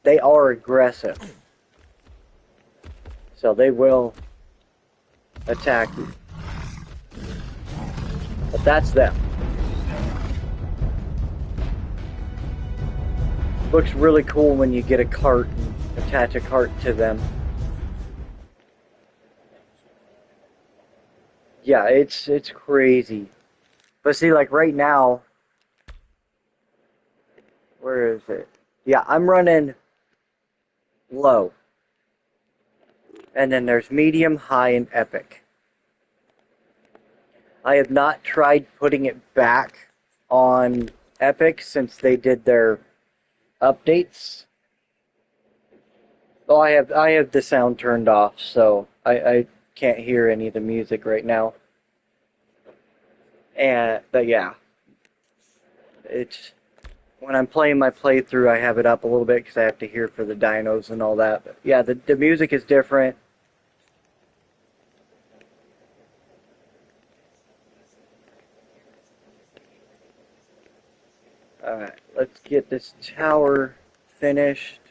They are aggressive. So they will attack you. But that's them. Looks really cool when you get a cart and attach a cart to them. Yeah, it's crazy. But see, like right now, where is it? Yeah, I'm running low. And then there's medium, high, and epic. I have not tried putting it back on Epic since they did their updates. Oh, I have the sound turned off, so I can't hear any of the music right now. But yeah, it's when I'm playing my playthrough, I have it up a little bit because I have to hear for the dinos and all that. But yeah, the music is different. Alright, let's get this tower finished.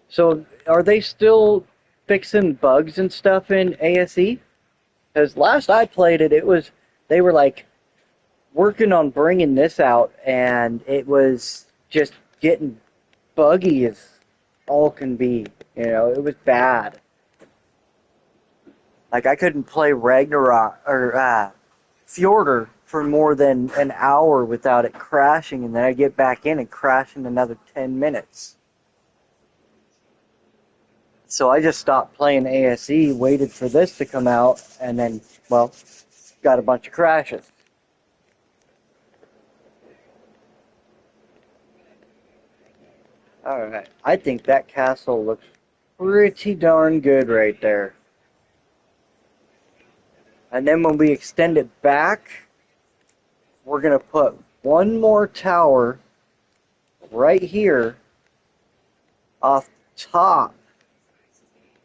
So, are they still fixing bugs and stuff in ASE? Because last I played it, they were like working on bringing this out, and it was just getting buggy as all can be. You know, it was bad. Like I couldn't play Ragnarok or Fjordur for more than an hour without it crashing, and then I get back in and crash in another 10 minutes. So I just stopped playing ASE, waited for this to come out, and then, well, got a bunch of crashes. Alright, I think that castle looks pretty darn good right there. And then when we extend it back, we're going to put one more tower right here off top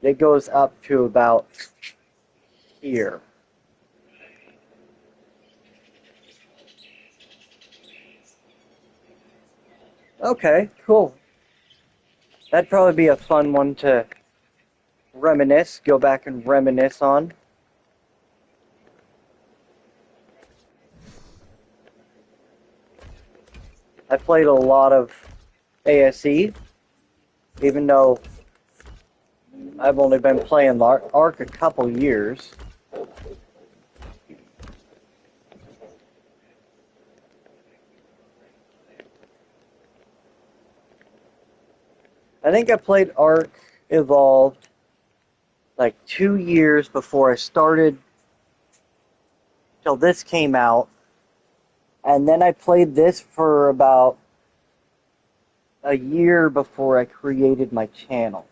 that goes up to about here. Okay, cool. That'd probably be a fun one to go back and reminisce on. I played a lot of ASE, even though I've only been playing Ark a couple years. I think I played Ark Evolved like 2 years before I started, till this came out. And then I played this for about a year before I created my channel.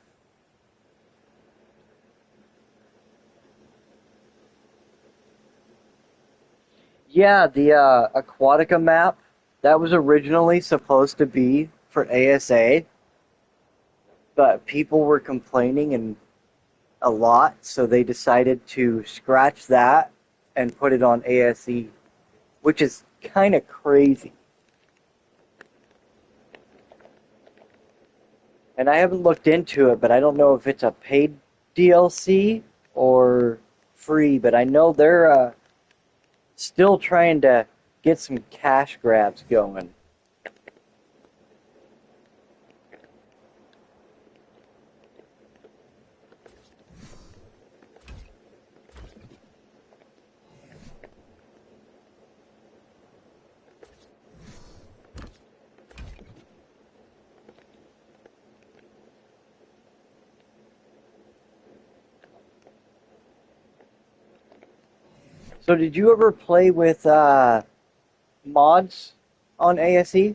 Yeah, the Aquatica map, that was originally supposed to be for ASA, but people were complaining and a lot, so they decided to scratch that and put it on ASE, which is kind of crazy. And I haven't looked into it, but I don't know if it's a paid DLC or free, but I know they're still trying to get some cash grabs going. So did you ever play with mods on ASE?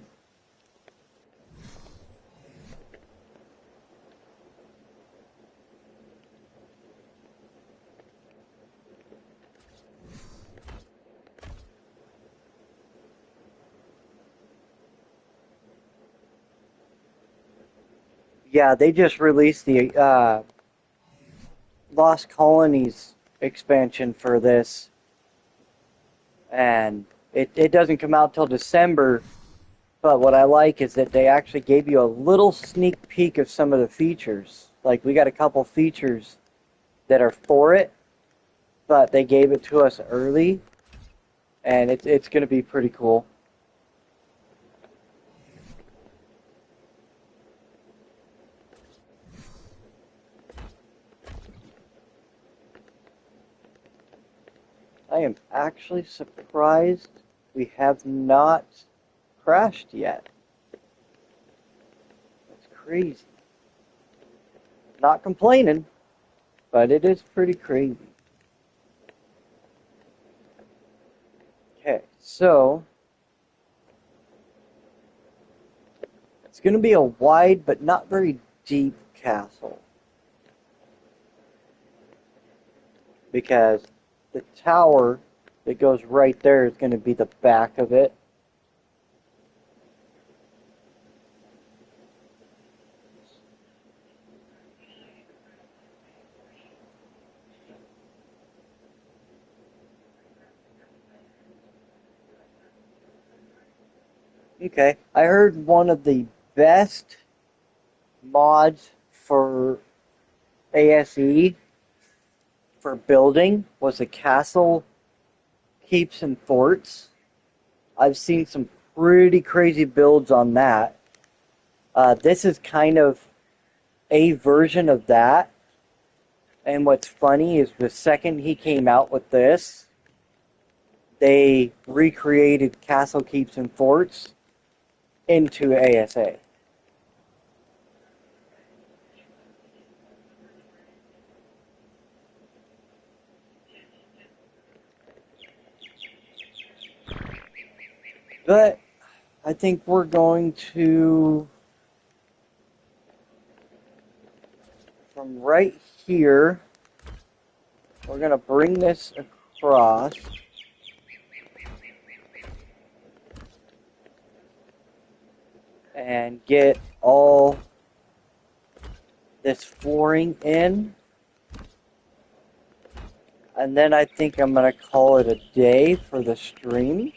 Yeah, they just released the Lost Colonies expansion for this, and it doesn't come out till December. But what I like is that they actually gave you a little sneak peek of some of the features. Like we got a couple features that are for it, but they gave it to us early, and it's going to be pretty cool. I am actually surprised we have not crashed yet. That's crazy. Not complaining, but it is pretty crazy. Okay, so it's going to be a wide but not very deep castle. Because the tower that goes right there is going to be the back of it. Okay, I heard one of the best mods for ASE for building was a castle, keeps, and forts. I've seen some pretty crazy builds on that. This is kind of a version of that. And what's funny is the second he came out with this, they recreated Castle Keeps and Forts into ASA. But I think we're going to, from right here, we're going to bring this across. And get all this flooring in. And then I think I'm going to call it a day for the stream.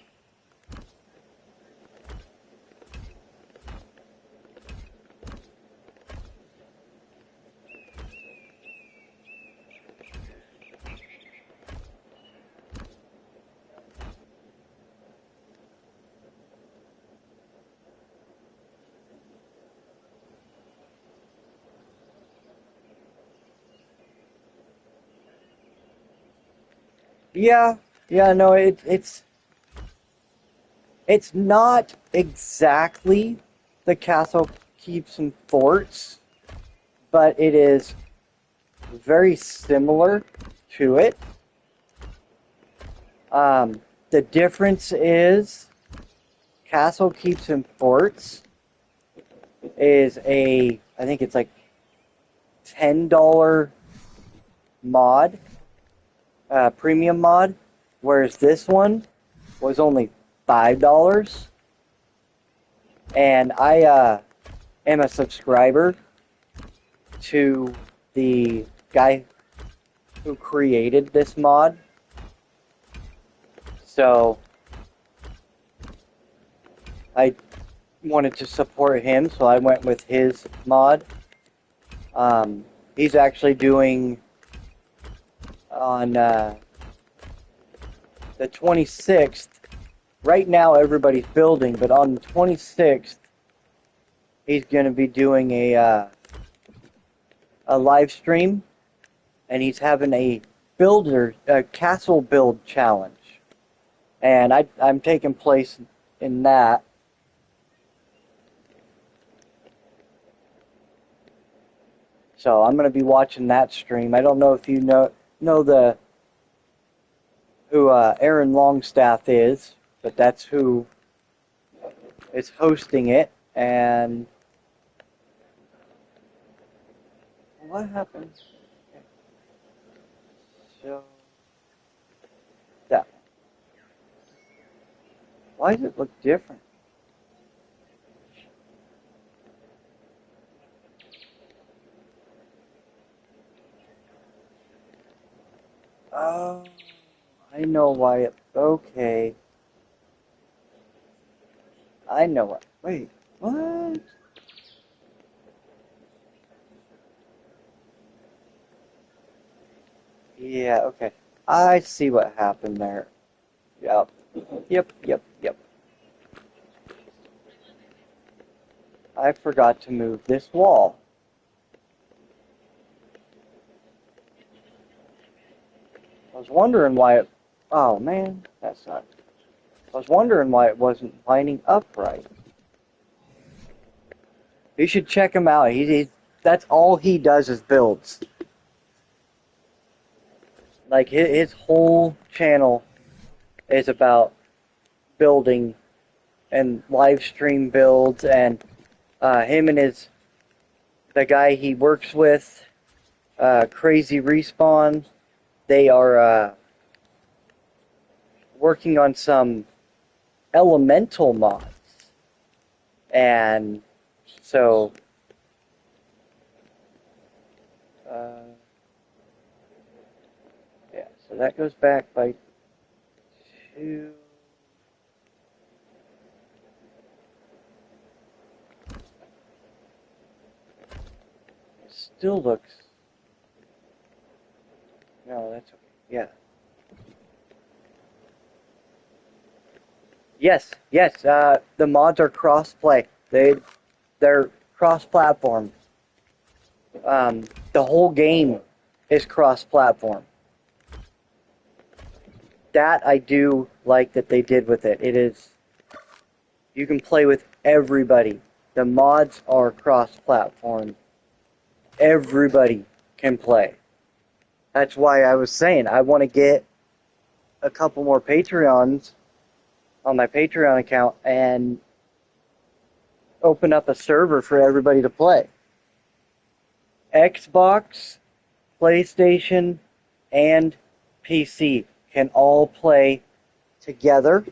Yeah, no, it's not exactly the Castle Keeps and Forts, but it is very similar to it. The difference is Castle Keeps and Forts is I think it's like $10 mod, premium mod, whereas this one was only $5. And I am a subscriber to the guy who created this mod. So I wanted to support him, so I went with his mod. He's actually doing on the 26th. Right now, everybody's building, but on the 26th, he's going to be doing a live stream, and he's having a castle build challenge, and I'm taking place in that. So I'm going to be watching that stream. I don't know if you know who Aaron Longstaff is, but that's who is hosting it. And what happened? So that. Why does it look different? Oh, I know why it. Okay. I know what. Wait, what? Yeah, okay. I see what happened there. Yep. Yep. I forgot to move this wall. I was wondering why it Oh man, that sucks. I was wondering why it wasn't lining up right. You should check him out. That's all he does is builds. Like his whole channel is about building and live stream builds, and him and the guy he works with, Crazy Respawn, they are working on some elemental mods, and so yeah, so that goes back by 2. Still looks. No, that's okay. Yeah. Yes, yes. The mods are cross-play. They're cross-platform. The whole game is cross-platform. That I do like that they did with it. It is. You can play with everybody. The mods are cross-platform. Everybody can play. That's why I was saying I want to get a couple more Patreons on my Patreon account and open up a server for everybody to play. Xbox, PlayStation, and PC can all play together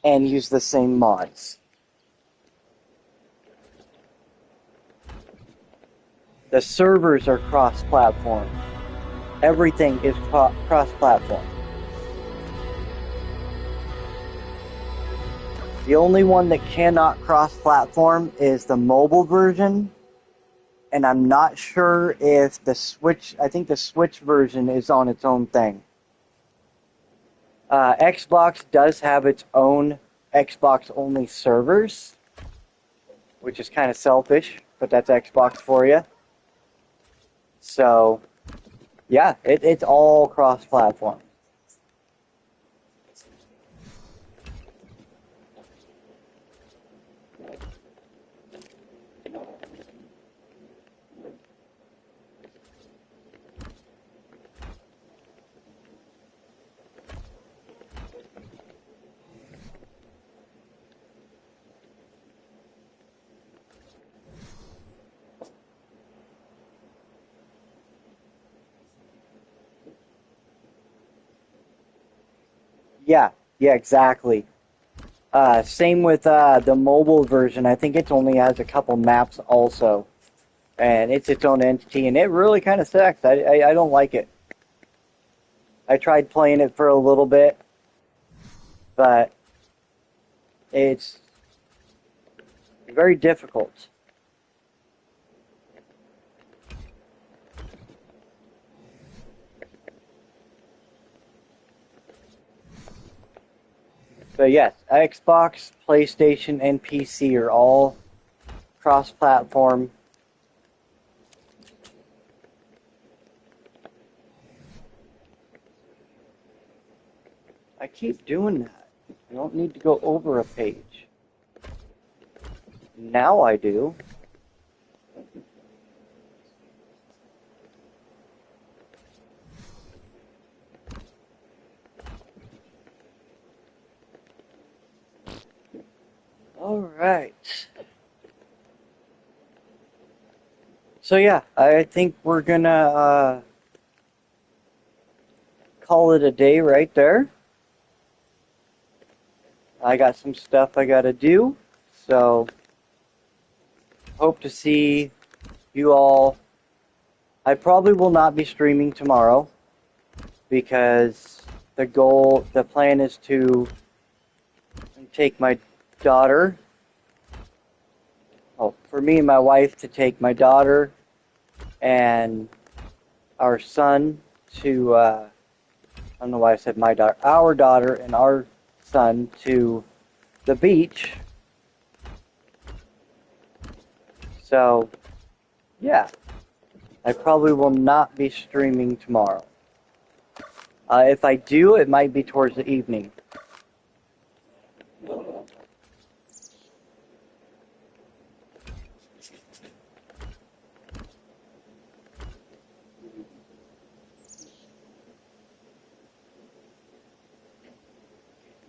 and use the same mods. The servers are cross-platform. Everything is cross-platform. The only one that cannot cross-platform is the mobile version, and I'm not sure if the Switch, I think the Switch version is on its own thing. Xbox does have its own Xbox-only servers, which is kind of selfish, but that's Xbox for you. So, yeah, it's all cross-platform. Yeah, exactly. Same with the mobile version. I think it only has a couple maps also, and it's its own entity, and it really kind of sucks. I don't like it. I tried playing it for a little bit, but it's very difficult. But yes, Xbox, PlayStation, and PC are all cross-platform. I keep doing that. I don't need to go over a page. Now I do. Alright. So yeah, I think we're gonna call it a day right there. I got some stuff I gotta do, so hope to see you all. I probably will not be streaming tomorrow because the plan is to take my daughter, for me and my wife to take my daughter and our son to, I don't know why I said my daughter, our daughter and our son to the beach. So, yeah, I probably will not be streaming tomorrow. If I do, it might be towards the evening.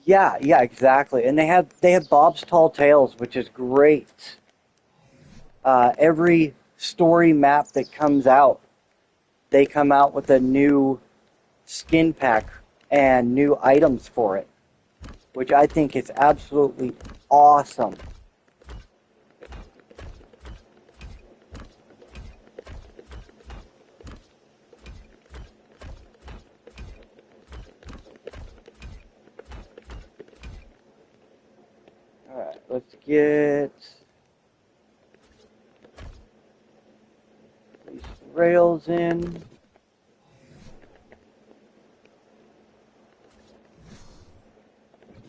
Yeah, exactly. And they have Bob's Tall Tales, which is great. Every story map that comes out, they come out with a new skin pack and new items for it, which I think is absolutely awesome. Alright, let's get these rails in.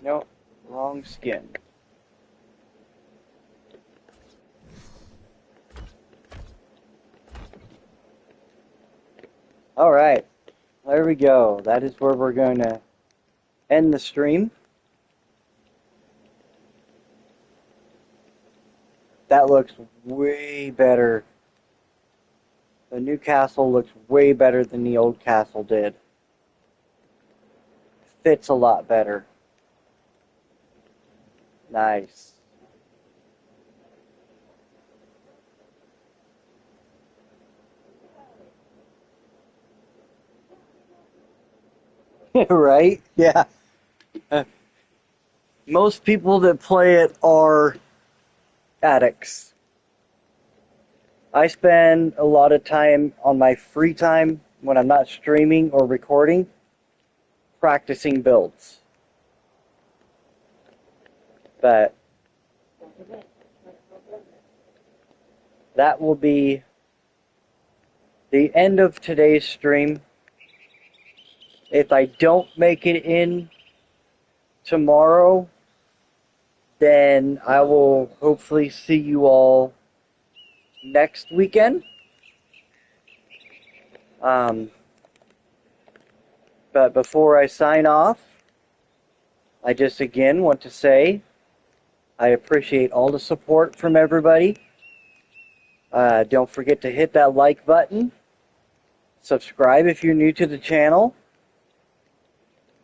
Nope, wrong skin. Alright, there we go. That is where we're going to end the stream. That looks way better. The new castle looks way better than the old castle did. Fits a lot better. Nice. Right? Yeah. Most people that play it are addicts. I spend a lot of time on my free time when I'm not streaming or recording practicing builds. But that will be the end of today's stream. If I don't make it in tomorrow, then I will hopefully see you all next weekend. But before I sign off, I just again want to say I appreciate all the support from everybody. Don't forget to hit that like button. Subscribe if you're new to the channel.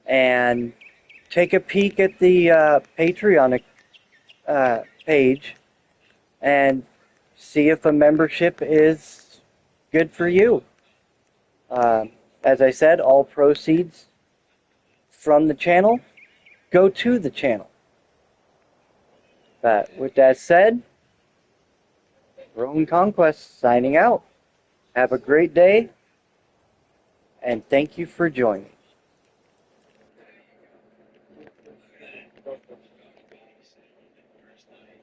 And take a peek at the Patreon page and see if a membership is good for you. As I said, all proceeds from the channel go to the channel. But with that said, Roan Conquest signing out. Have a great day, and thank you for joining.